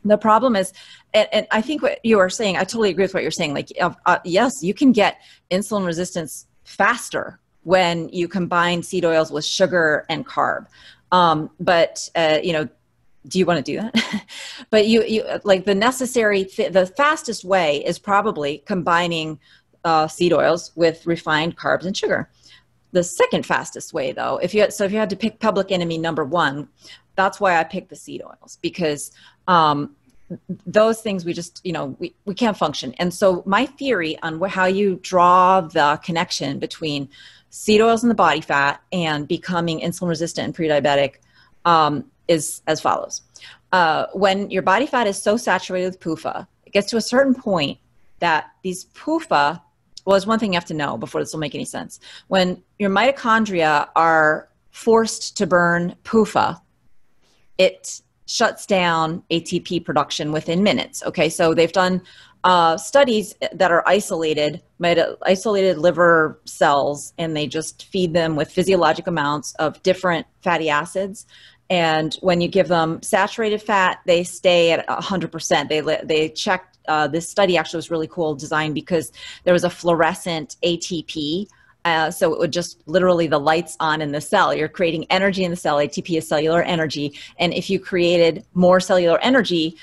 The problem is, and I think what you are saying, I totally agree with what you're saying. Like, yes, you can get insulin resistance faster when you combine seed oils with sugar and carb. But do you want to do that? But you like the fastest way is probably combining seed oils with refined carbs and sugar. The second fastest way, though, if you had to pick public enemy number one, that's why I picked the seed oils, because those things we just, we can't function. And so my theory on how you draw the connection between seed oils and the body fat and becoming insulin resistant and pre-diabetic is as follows. When your body fat is so saturated with PUFA, it gets to a certain point that these PUFA, well, there's one thing you have to know before this will make any sense. When your mitochondria are forced to burn PUFA, it shuts down ATP production within minutes. Okay, so they've done studies that are isolated liver cells, and they just feed them with physiologic amounts of different fatty acids. And when you give them saturated fat, they stay at 100%. They checked, this study actually was really cool design because there was a fluorescent ATP So it would just literally the lights on in the cell. You're creating energy in the cell. ATP is cellular energy. And if you created more cellular energy,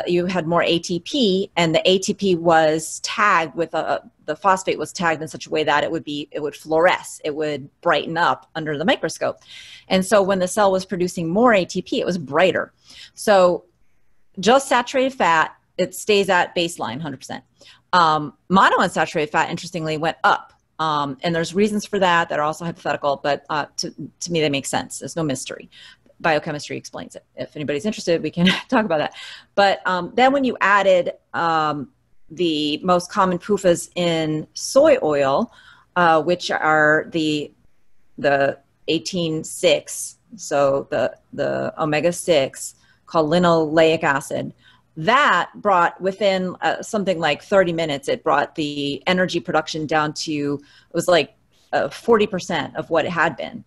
you had more ATP, and the ATP was tagged with the phosphate was tagged in such a way that it would fluoresce. It would brighten up under the microscope. And so when the cell was producing more ATP, it was brighter. So just saturated fat, it stays at baseline 100%. Monounsaturated fat, interestingly, went up. And there's reasons for that are also hypothetical, but to me, they make sense. There's no mystery. Biochemistry explains it. If anybody's interested, we can talk about that. But then when you added the most common PUFAs in soy oil, which are the 18-6, so the omega-6 called linoleic acid, that brought within something like 30 minutes, it brought the energy production down to, it was like 40% of what it had been.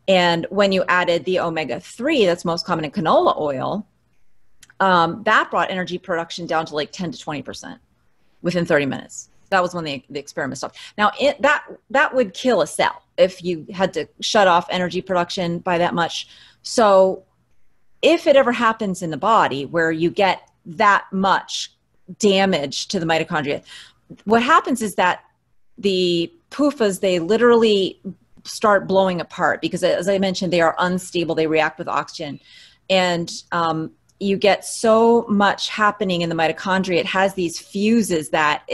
And when you added the omega-3, that's most common in canola oil, that brought energy production down to like 10 to 20% within 30 minutes. That was when the experiment stopped. Now, that would kill a cell if you had to shut off energy production by that much. So if it ever happens in the body where you get that much damage to the mitochondria, what happens is that the PUFAs, they literally start blowing apart because, as I mentioned, they are unstable. They react with oxygen. And you get so much happening in the mitochondria. It has these fuses that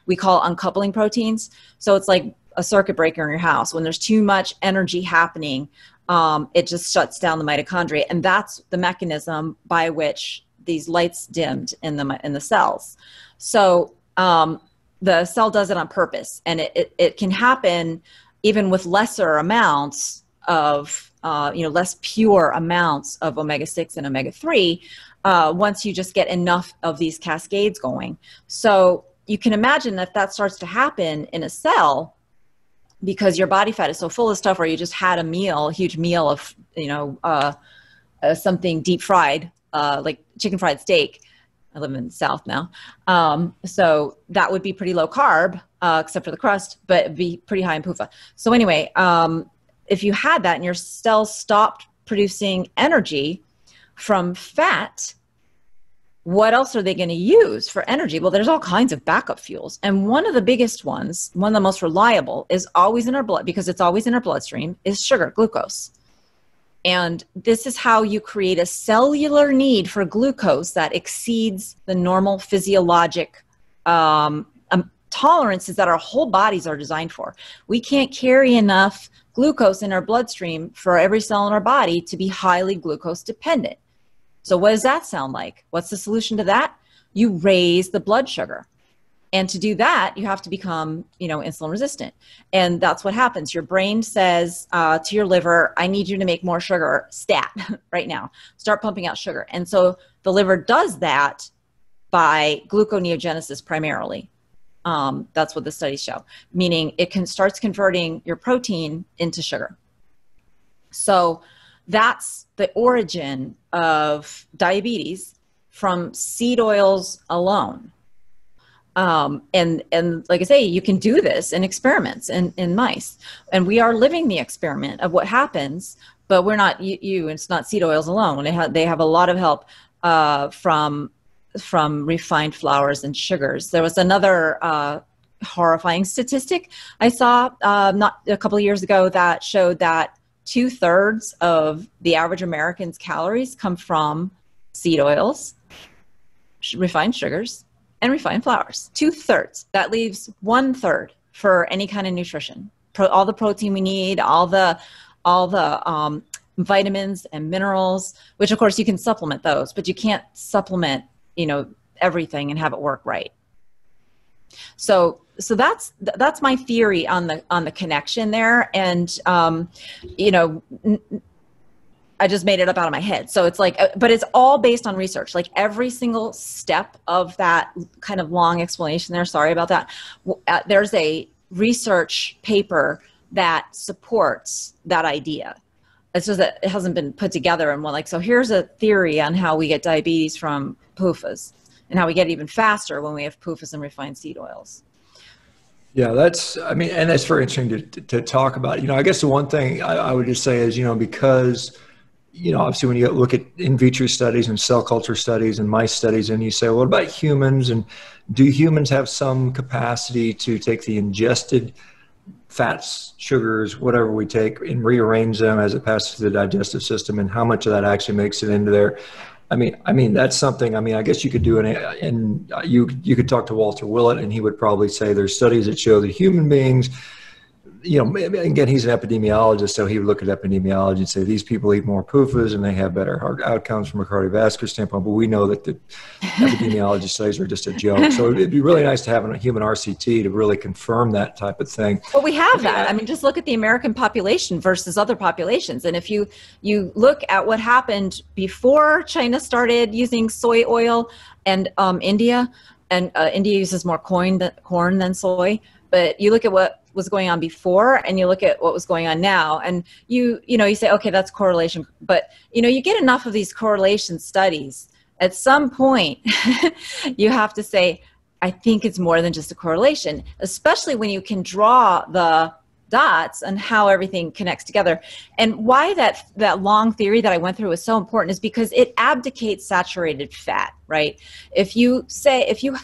we call uncoupling proteins. So it's like a circuit breaker in your house. When there's too much energy happening, it just shuts down the mitochondria. And that's the mechanism by which these lights dimmed in the cells. So the cell does it on purpose, and it can happen even with lesser amounts of less pure amounts of omega-6 and omega-3 once you just get enough of these cascades going. So you can imagine if that starts to happen in a cell, because your body fat is so full of stuff, or you just had a huge meal of something deep fried, like chicken fried steak. I live in the South now. So that would be pretty low carb, except for the crust, but it'd be pretty high in PUFA. So anyway, if you had that and your cells stopped producing energy from fat, what else are they going to use for energy? Well, there's all kinds of backup fuels. And one of the biggest ones, one of the most reliable, is always in our blood, because it's always in our bloodstream, is sugar, glucose. And this is how you create a cellular need for glucose that exceeds the normal physiologic tolerances that our whole bodies are designed for. We can't carry enough glucose in our bloodstream for every cell in our body to be highly glucose dependent. So what does that sound like? What's the solution to that? You raise the blood sugar. And to do that, you have to become, insulin resistant. And that's what happens. Your brain says to your liver, I need you to make more sugar stat right now. Start pumping out sugar. And so the liver does that by gluconeogenesis primarily. That's what the studies show, meaning it starts converting your protein into sugar. So that's the origin of diabetes from seed oils alone. And like I say, you can do this in experiments in mice, and we are living the experiment of what happens, but we're not, it's not seed oils alone. They have a lot of help, from refined flours and sugars. There was another, horrifying statistic I saw, not a couple of years ago, that showed that 2/3 of the average American's calories come from seed oils, refined sugars, and refined flours. 2/3. That leaves 1/3 for any kind of nutrition. All the protein we need, all the vitamins and minerals, which of course you can supplement those, but you can't supplement, everything and have it work right. So that's my theory on the connection there. And, I just made it up out of my head. So it's like, but it's all based on research. Like every single step of that kind of long explanation there, sorry about that. There's a research paper that supports that idea. It's just that it hasn't been put together in one, like, so here's a theory on how we get diabetes from PUFAs and how we get even faster when we have PUFAs and refined seed oils. Yeah, I mean, and that's very interesting to talk about. I guess the one thing I would just say is, because, obviously when you look at in vitro studies and cell culture studies and mice studies, and you say, well, what about humans? And do humans have some capacity to take the ingested fats, sugars, whatever we take, and rearrange them as it passes through the digestive system, and how much of that actually makes it into there? I mean, that's something. I guess you could do and you could talk to Walter Willett, and he would probably say there's studies that show that human beings, again, he's an epidemiologist, so he would look at epidemiology and say these people eat more PUFAs and they have better heart outcomes from a cardiovascular standpoint. But we know that the epidemiology studies are just a joke. So it'd be really nice to have a human RCT to really confirm that type of thing. Well, we have that. I mean, just look at the American population versus other populations. And if you look at what happened before China started using soy oil, and India uses more corn than soy. But you look at what was going on before and you look at what was going on now, and you say, okay, that's correlation. But you get enough of these correlation studies, at some point you have to say, I think it's more than just a correlation, especially when you can draw the dots and how everything connects together. And why that long theory that I went through is so important is because it abdicates saturated fat, right? If you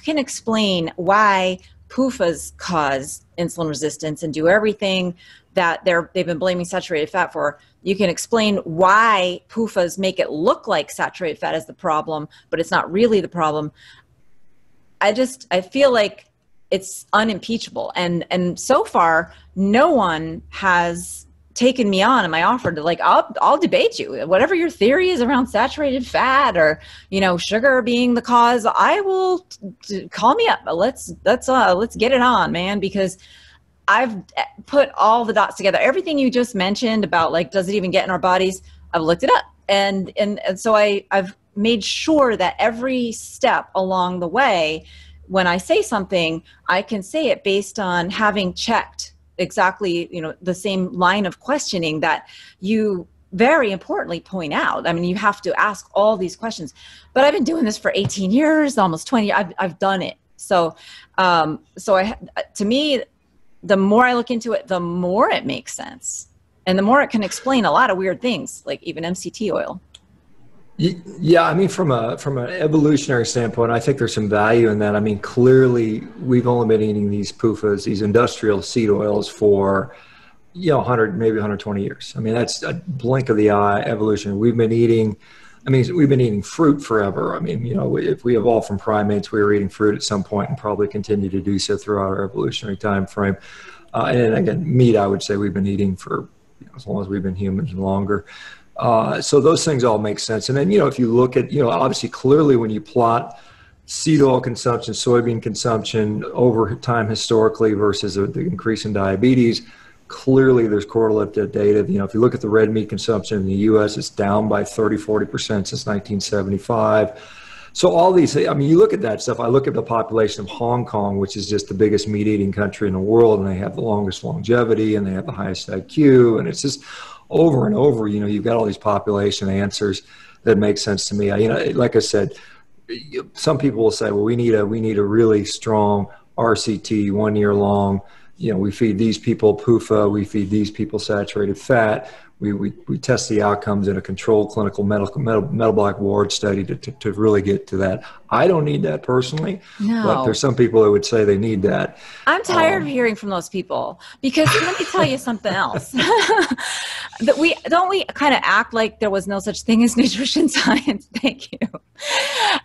can explain why PUFAs cause insulin resistance and do everything that they've been blaming saturated fat for, you can explain why PUFAs make it look like saturated fat is the problem, but it's not really the problem. I feel like it's unimpeachable. And so far, no one has taken me on my offer to I'll debate you. Whatever your theory is around saturated fat or, sugar being the cause, I will call me up. Let's get it on, man, because I've put all the dots together. Everything you just mentioned about does it even get in our bodies? I've looked it up. And so I've made sure that every step along the way, when I say something, I can say it based on having checked exactly, the same line of questioning that you very importantly point out. I mean, you have to ask all these questions, but I've been doing this for 18 years, almost 20 years. I've done it. So to me, the more I look into it, the more it makes sense. And the more it can explain a lot of weird things, like even MCT oil. Yeah, I mean, from an evolutionary standpoint, I think there's some value in that. I mean, clearly, we've only been eating these PUFAs, these industrial seed oils, for 100, maybe 120 years. I mean, that's a blink of the eye evolution. We've been eating fruit forever. I mean, if we evolved from primates, we were eating fruit at some point and probably continue to do so throughout our evolutionary time frame. And then again, meat, I would say we've been eating for as long as we've been humans and longer. So those things all make sense. And then, if you look at, obviously clearly when you plot seed oil consumption, soybean consumption over time historically versus the increase in diabetes, clearly there's correlative data. If you look at the red meat consumption in the U.S., it's down by 30-40% since 1975. So all these, I mean, you look at that stuff. I look at the population of Hong Kong, which is just the biggest meat eating country in the world, and they have the longest longevity and they have the highest IQ, and it's just over and over, you've got all these population answers that make sense to me. Like I said, some people will say, well, we need a really strong RCT 1 year long. We feed these people PUFA, we feed these people saturated fat. We test the outcomes in a controlled clinical metabolic ward study to really get to that. I don't need that personally, but there's some people that would say they need that. I'm tired of hearing from those people, because let me tell you something else. That we kind of act like there was no such thing as nutrition science. Thank you.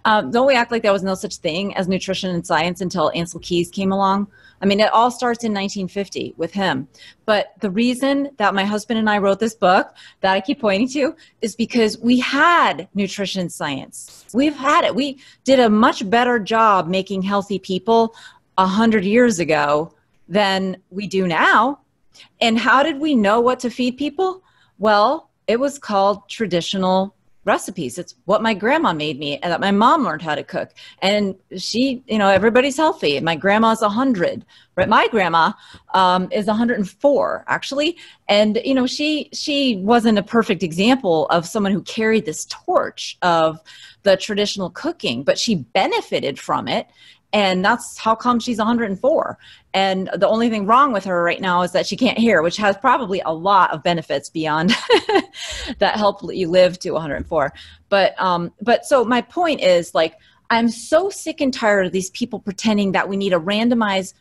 Don't we act like there was no such thing as nutrition and science until Ansel Keys came along? I mean, it all starts in 1950 with him. But the reason that my husband and I wrote this book that I keep pointing to is because we had nutrition science. We've had it. We did a much better job making healthy people 100 years ago than we do now. And how did we know what to feed people? Well, it was called traditional recipes. It's what my grandma made me and that my mom learned how to cook. And she, everybody's healthy. My grandma's 100, right? My grandma is 104 actually. And, she wasn't a perfect example of someone who carried this torch of the traditional cooking, but she benefited from it. And that's how come she's 104. And the only thing wrong with her right now is that she can't hear, which has probably a lot of benefits beyond that help you live to 104. But so my point is, like, I'm so sick and tired of these people pretending that we need a randomized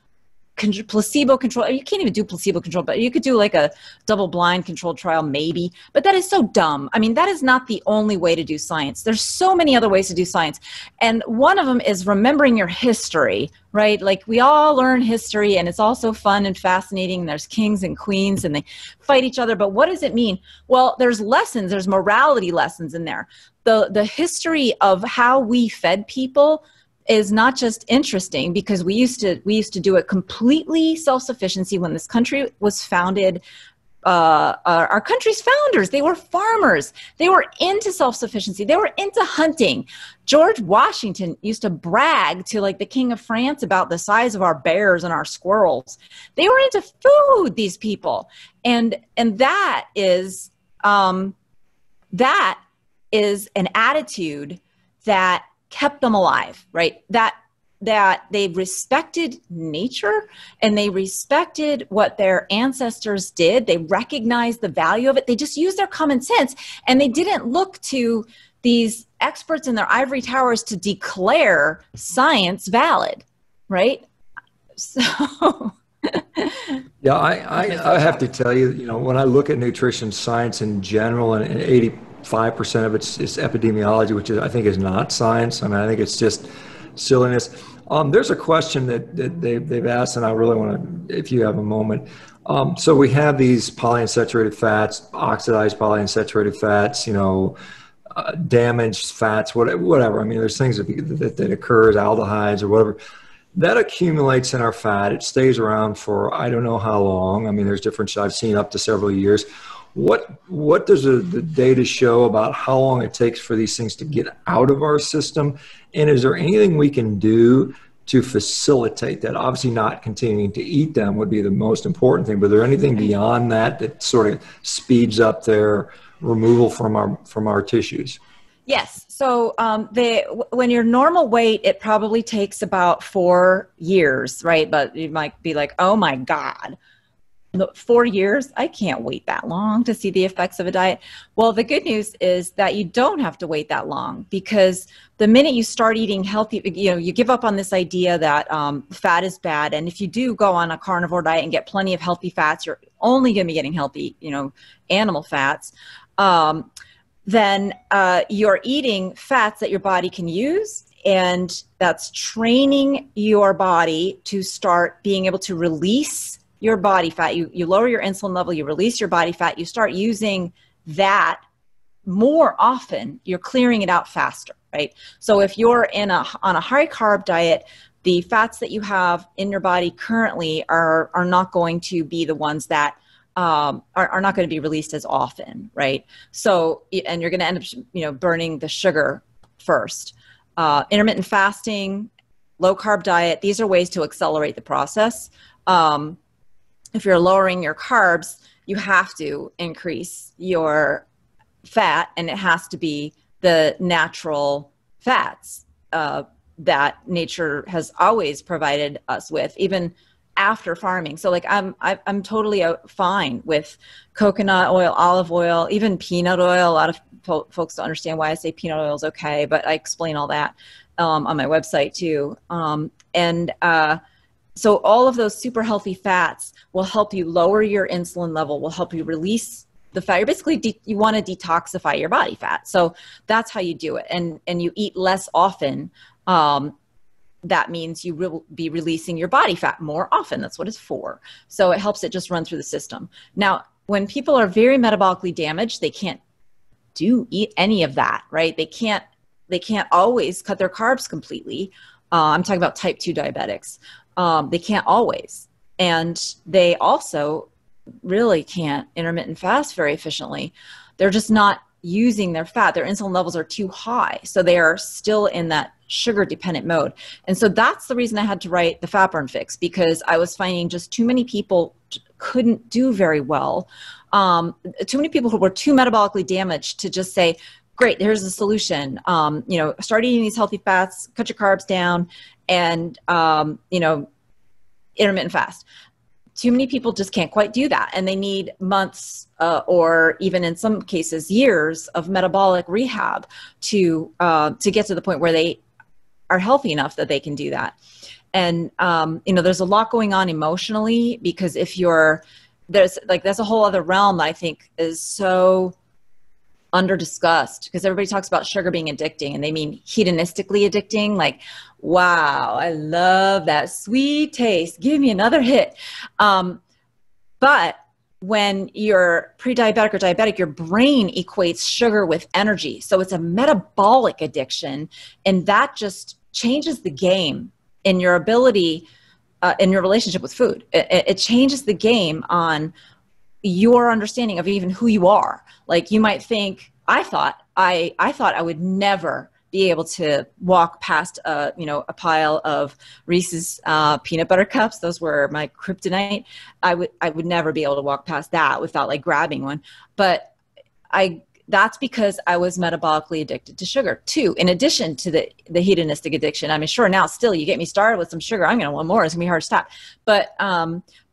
placebo control. You can't even do placebo control, but you could do like a double-blind controlled trial maybe, but that is so dumb. I mean, that is not the only way to do science. There's so many other ways to do science. And one of them is remembering your history, right? Like, we all learn history and it's all so fun and fascinating. There's kings and queens and they fight each other, but what does it mean? Well, there's lessons, there's morality lessons in there. The history of how we fed people is not just interesting because we used to do it completely self-sufficiency when this country was founded. Our country's founders, they were farmers. They were into self-sufficiency. They were into hunting. George Washington used to brag to, like, the King of France about the size of our bears and our squirrels. They were into food, these people. And that is an attitude that kept them alive, right? That they respected nature and they respected what their ancestors did. They recognized the value of it. They just used their common sense, and they didn't look to these experts in their ivory towers to declare science valid, right? So yeah, I have to tell you, when I look at nutrition science in general, and 85% of it's epidemiology, which I think is not science. I mean, I think it's just silliness. There's a question that they've asked, and I really want to, if you have a moment. So we have these polyunsaturated fats, oxidized polyunsaturated fats, damaged fats, whatever. I mean, there's things that occurs, aldehydes or whatever. That accumulates in our fat. It stays around for I don't know how long. I mean, there's different, I've seen up to several years. What does the data show about how long it takes for these things to get out of our system? And is there anything we can do to facilitate that? Obviously not continuing to eat them would be the most important thing, but is there anything beyond that sort of speeds up their removal from our tissues? Yes. So when you're normal weight, it probably takes about 4 years, right? But you might be like, oh my God, 4 years? I can't wait that long to see the effects of a diet. Well, the good news is that you don't have to wait that long, because the minute you start eating healthy, you give up on this idea that fat is bad. And if you do go on a carnivore diet and get plenty of healthy fats, you're only going to be getting healthy, animal fats. Then you're eating fats that your body can use, and that's training your body to start being able to release your body fat. You lower your insulin level, you release your body fat, you start using that more often, you're clearing it out faster, right? So if you're on a high carb diet, the fats that you have in your body currently are not going to be the ones that are not going to be released as often, right? So, and you're going to end up, burning the sugar first. Intermittent fasting, low carb diet, these are ways to accelerate the process. If you're lowering your carbs, you have to increase your fat, and it has to be the natural fats that nature has always provided us with, even after farming. So like I'm totally fine with coconut oil, olive oil, even peanut oil. A lot of folks don't understand why I say peanut oil is okay, but I explain all that on my website too. So all of those super healthy fats will help you lower your insulin level, will help you release the fat. You're basically, you want to detoxify your body fat. So that's how you do it. And you eat less often. That means you will be releasing your body fat more often. That's what it's for. So it helps it just run through the system. Now, when people are very metabolically damaged, they can't eat any of that, right? They can't always cut their carbs completely. I'm talking about type 2 diabetics. They can't always. And they also really can't intermittent fast very efficiently. They're just not using their fat. Their insulin levels are too high. So they are still in that sugar dependent mode. And so that's the reason I had to write the Fat Burn Fix, because I was finding just too many people couldn't do very well. Too many people who were too metabolically damaged to just say, great, here's the solution. You know, start eating these healthy fats, cut your carbs down, and, you know, intermittent fast. Too many people just can't quite do that. And they need months or even in some cases years of metabolic rehab to get to the point where they are healthy enough that they can do that. And, you know, there's a lot going on emotionally, because if you're, there's a whole other realm that I think is so under discussed, because everybody talks about sugar being addicting and they mean hedonistically addicting. Like, wow, I love that sweet taste. Give me another hit. But when you're pre-diabetic or diabetic, your brain equates sugar with energy. So it's a metabolic addiction, and that just changes the game in your ability, in your relationship with food. It changes the game on your understanding of even who you are. Like, you might think, I thought I would never be able to walk past you know, a pile of Reese's peanut butter cups. Those were my kryptonite. I would never be able to walk past that without like grabbing one. But that's because I was metabolically addicted to sugar too, in addition to the hedonistic addiction. I mean, sure, now still you get me started with some sugar, I'm going to want more. It's going to be hard to stop.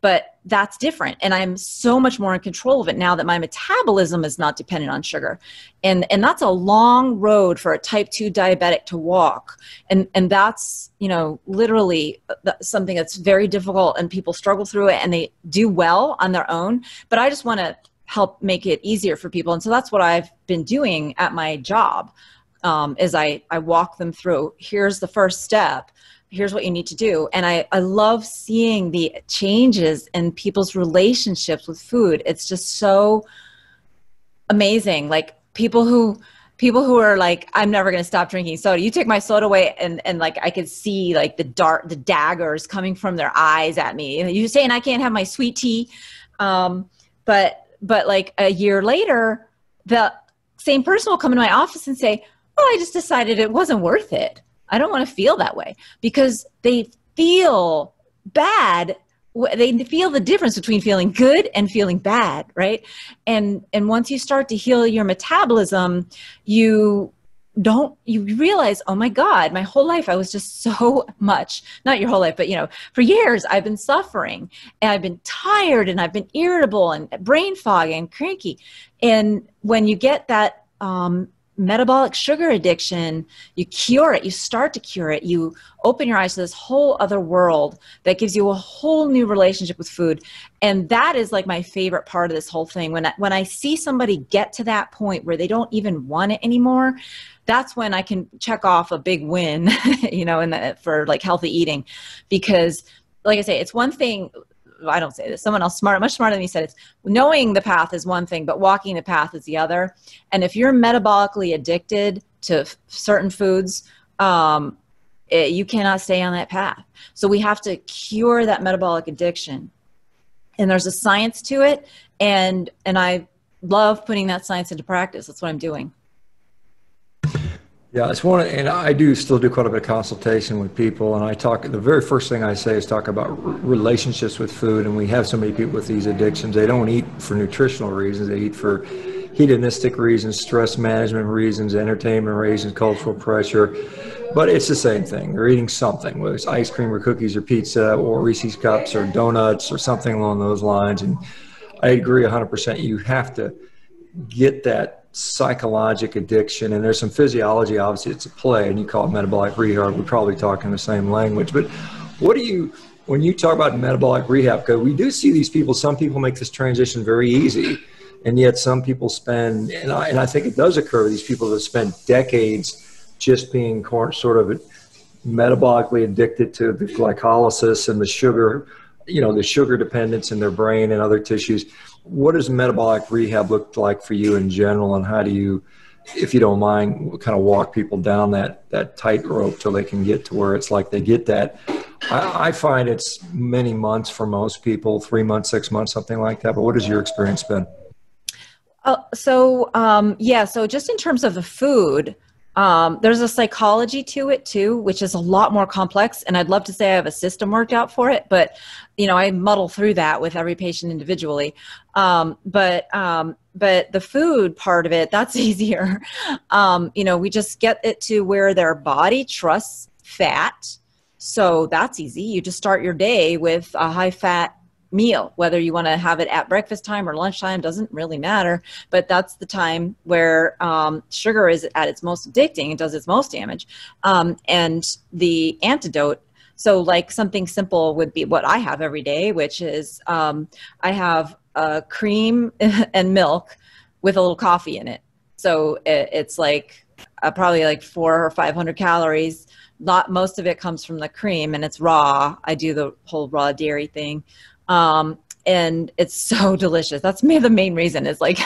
But that's different. And I'm so much more in control of it now that my metabolism is not dependent on sugar. And that's a long road for a type 2 diabetic to walk. And that's, you know, literally something that's very difficult, and people struggle through it and they do well on their own. But I just want to help make it easier for people. And so that's what I've been doing at my job, is I walk them through, here's the first step, here's what you need to do. And I love seeing the changes in people's relationships with food. It's just so amazing. Like people who are like, I'm never going to stop drinking soda. You take my soda away and like, I could see like the daggers coming from their eyes at me. You're saying I can't have my sweet tea. But like a year later, the same person will come into my office and say, well, I just decided it wasn't worth it. I don't want to feel that way, because they feel bad. They feel the difference between feeling good and feeling bad, right? And once you start to heal your metabolism, you realize, oh my God, my whole life I was just so much, not your whole life, but you know, for years I've been suffering and I've been tired and I've been irritable and brain fog and cranky. And when you get that metabolic sugar addiction, you cure it, you start to cure it, you open your eyes to this whole other world that gives you a whole new relationship with food. And that is like my favorite part of this whole thing. When I see somebody get to that point where they don't even want it anymore, that's when I can check off a big win, you know, for like healthy eating. Because like I say, it's one thing, I don't say this, someone else much smarter than me said, it's knowing the path is one thing, but walking the path is the other. And if you're metabolically addicted to certain foods, you cannot stay on that path. So we have to cure that metabolic addiction. And there's a science to it. And I love putting that science into practice. That's what I'm doing. Yeah, and I do still do quite a bit of consultation with people, and the very first thing I say is talk about relationships with food. And we have so many people with these addictions, they don't eat for nutritional reasons, they eat for hedonistic reasons, stress management reasons, entertainment reasons, cultural pressure. But it's the same thing. They're eating something, whether it's ice cream or cookies or pizza or Reese's Cups or donuts or something along those lines. And I agree 100%. You have to get that psychologic addiction, and there's some physiology obviously it's a play, and you call it metabolic rehab. We're probably talking the same language. But when you talk about metabolic rehab, because we do see these people, some people make this transition very easy, and yet some people spend, and I think it does occur, these people that spend decades just being sort of metabolically addicted to the glycolysis and the sugar, you know, the sugar dependence in their brain and other tissues. What does metabolic rehab look like for you in general, and how do you, if you don't mind, kind of walk people down that tightrope till they can get to where it's like they get that? I find it's many months for most people, 3 months, 6 months, something like that. But what has your experience been? So just in terms of the food, there's a psychology to it too, which is a lot more complex. And I'd love to say I have a system worked out for it, but you know, I muddle through that with every patient individually. But but the food part of it, that's easier. You know, we just get it to where their body trusts fat. So that's easy. You just start your day with a high fat meal, whether you want to have it at breakfast time or lunchtime, doesn't really matter. But that's the time where sugar is at its most addicting. It does its most damage. And the antidote, so like something simple would be what I have every day, which is I have cream and milk with a little coffee in it. So it's like probably like 400 or 500 calories. Most of it comes from the cream, and it's raw. I do the whole raw dairy thing. And it's so delicious. That's the main reason. It's like,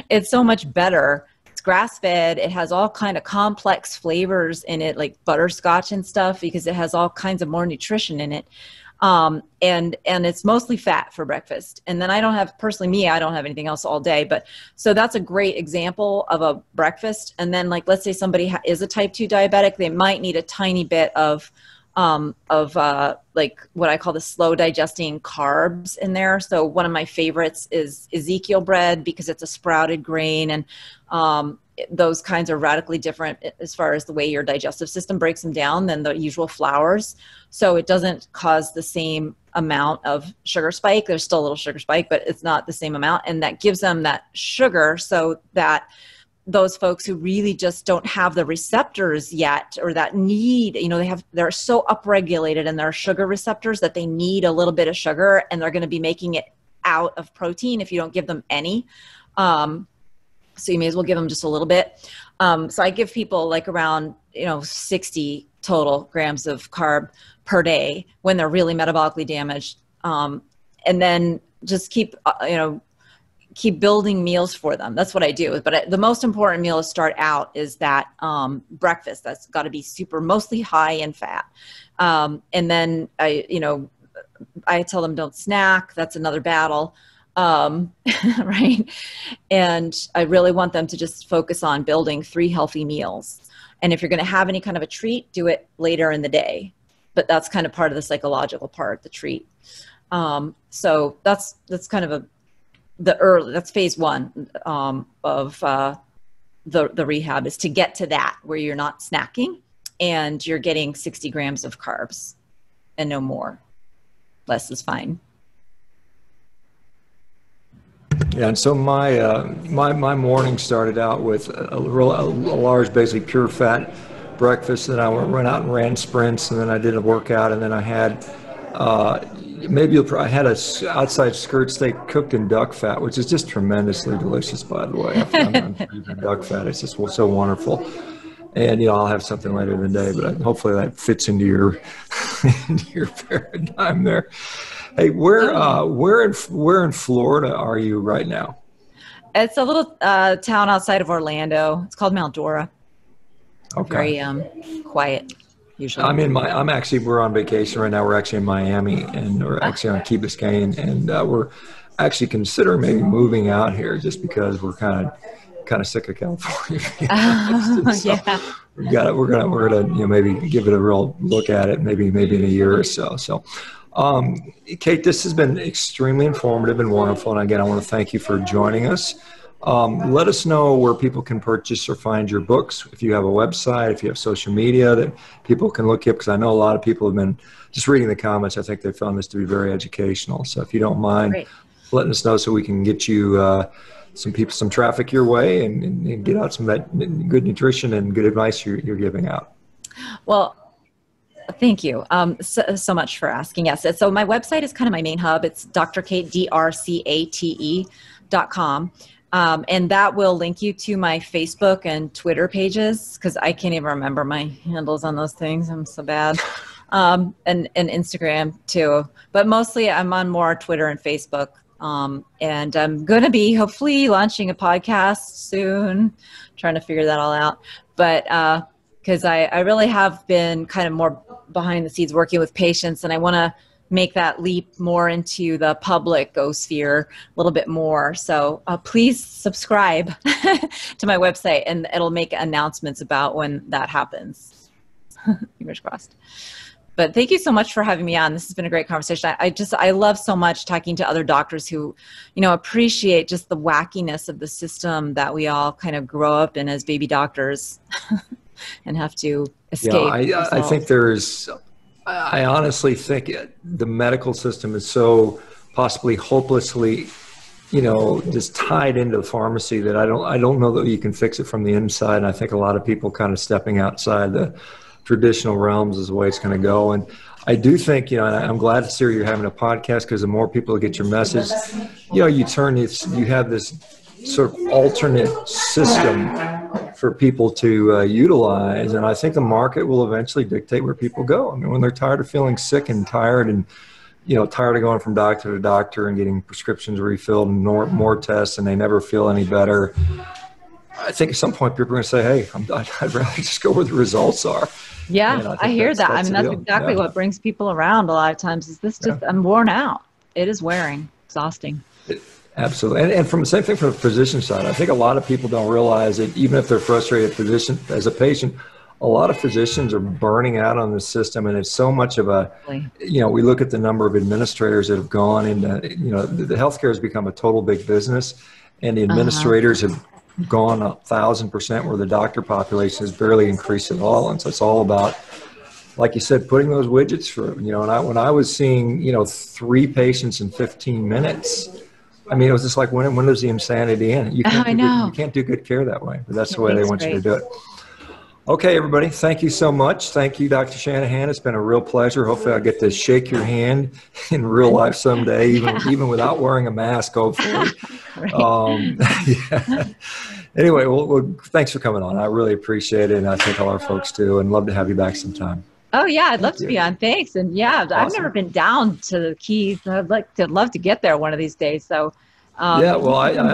it's so much better. It's grass fed. It has all kind of complex flavors in it, like butterscotch and stuff, because it has all kinds of more nutrition in it. And it's mostly fat for breakfast. And then I don't have anything else all day, but so that's a great example of a breakfast. And then like, let's say somebody is a type 2 diabetic, they might need a tiny bit of like what I call the slow digesting carbs in there. So one of my favorites is Ezekiel Bread, because it's a sprouted grain, and those kinds are radically different as far as the way your digestive system breaks them down than the usual flours. So it doesn't cause the same amount of sugar spike. There's still a little sugar spike, but it's not the same amount. And that gives them that sugar, so that those folks who really just don't have the receptors yet, or that need, you know, they're so upregulated in their sugar receptors that they need a little bit of sugar, and they're going to be making it out of protein if you don't give them any. So you may as well give them just a little bit. So I give people like around, 60 total grams of carb per day when they're really metabolically damaged. And then just keep building meals for them. That's what I do. But the most important meal to start out is that breakfast. That's got to be mostly high in fat. And then I tell them don't snack. That's another battle. Right. And I really want them to just focus on building 3 healthy meals. And if you're going to have any kind of a treat, do it later in the day. But that's kind of part of the psychological part, the treat. So that's kind of that's phase 1 of the rehab, is to get to that where you're not snacking and you're getting 60 grams of carbs and no more. Less is fine. Yeah, and so my morning started out with a large, basically pure fat breakfast. Then I went out and ran sprints, and then I did a workout, and then I had I had a outside skirt steak cooked in duck fat, which is just tremendously delicious, by the way. I'm using duck fat. It's just so wonderful. And I'll have something later in the day, but hopefully that fits into your paradigm there. Hey, where in Florida are you right now? It's a little town outside of Orlando. It's called Mount Dora. Okay. Very quiet. Usually. We're on vacation right now. We're actually in Miami, and we're actually on Key Biscayne, and we're actually considering maybe moving out here just because we're kind of sick of California. So yeah. we're gonna maybe give it a real look at it, maybe in a year or so. So, Cate, this has been extremely informative and wonderful, and again, I want to thank you for joining us. Let us know where people can purchase or find your books. If you have a website, if you have social media that people can look up, because I know a lot of people have been just reading the comments. I think they found this to be very educational. So if you don't mind letting us know, so we can get you some traffic your way and get out some of that good nutrition and good advice you're giving out. Well, thank you so much for asking. Yes. So my website is kind of my main hub. It's drcate, drcate.com. And that will link you to my Facebook and Twitter pages, because I can't even remember my handles on those things. I'm so bad. And Instagram too. But mostly I'm on more Twitter and Facebook. And I'm going to be hopefully launching a podcast soon, trying to figure that all out. But because I really have been kind of more behind the scenes working with patients, and I want to make that leap more into the public sphere a little bit more. So please subscribe to my website, and it'll make announcements about when that happens. Fingers crossed. But thank you so much for having me on. This has been a great conversation. I love so much talking to other doctors who, appreciate just the wackiness of the system that we all kind of grow up in as baby doctors and have to escape. Yeah, I honestly think the medical system is so possibly hopelessly, just tied into the pharmacy that I don't know that you can fix it from the inside. And I think a lot of people kind of stepping outside the traditional realms is the way it's going to go. And I do think, and I'm glad to see you're having a podcast, because the more people get your message, you have this sort of alternate system for people to utilize. And I think the market will eventually dictate where people go. I mean, when they're tired of feeling sick and tired and, tired of going from doctor to doctor and getting prescriptions refilled and more tests, and they never feel any better, I think at some point people are going to say, hey, I'd rather just go where the results are. Yeah, I hear that. That's exactly what brings people around a lot of times is this just, I'm worn out. It is wearing, exhausting. Absolutely. And from the same thing from the physician side, I think a lot of people don't realize that even if they're frustrated as a patient, a lot of physicians are burning out on the system. And it's so much of we look at the number of administrators that have gone into, the healthcare has become a total big business, and the administrators have gone 1,000%, where the doctor population has barely increased at all. And so it's all about, like you said, putting those widgets through, and when I was seeing, 3 patients in 15 minutes, I mean, it was just like, when does the insanity end? You can't do good care that way, but that's the way they want you to do it. Okay, everybody. Thank you so much. Thank you, Dr. Shanahan. It's been a real pleasure. Hopefully I'll get to shake your hand in real life someday, even without wearing a mask, hopefully. Anyway, well, thanks for coming on. I really appreciate it, and I think all our folks do, and love to have you back sometime. Oh, yeah, I'd love to be on. Thanks. And yeah, awesome. I've never been down to the Keys. I'd love to get there one of these days. So well, I don't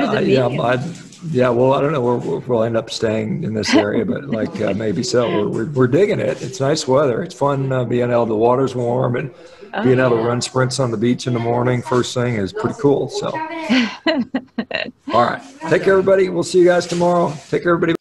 know. We'll end up staying in this area, but maybe so. We're digging it. It's nice weather. It's fun being able. The water's warm, and being able to run sprints on the beach in the morning first thing is pretty cool. So, all right, take care, everybody. We'll see you guys tomorrow. Take care, everybody.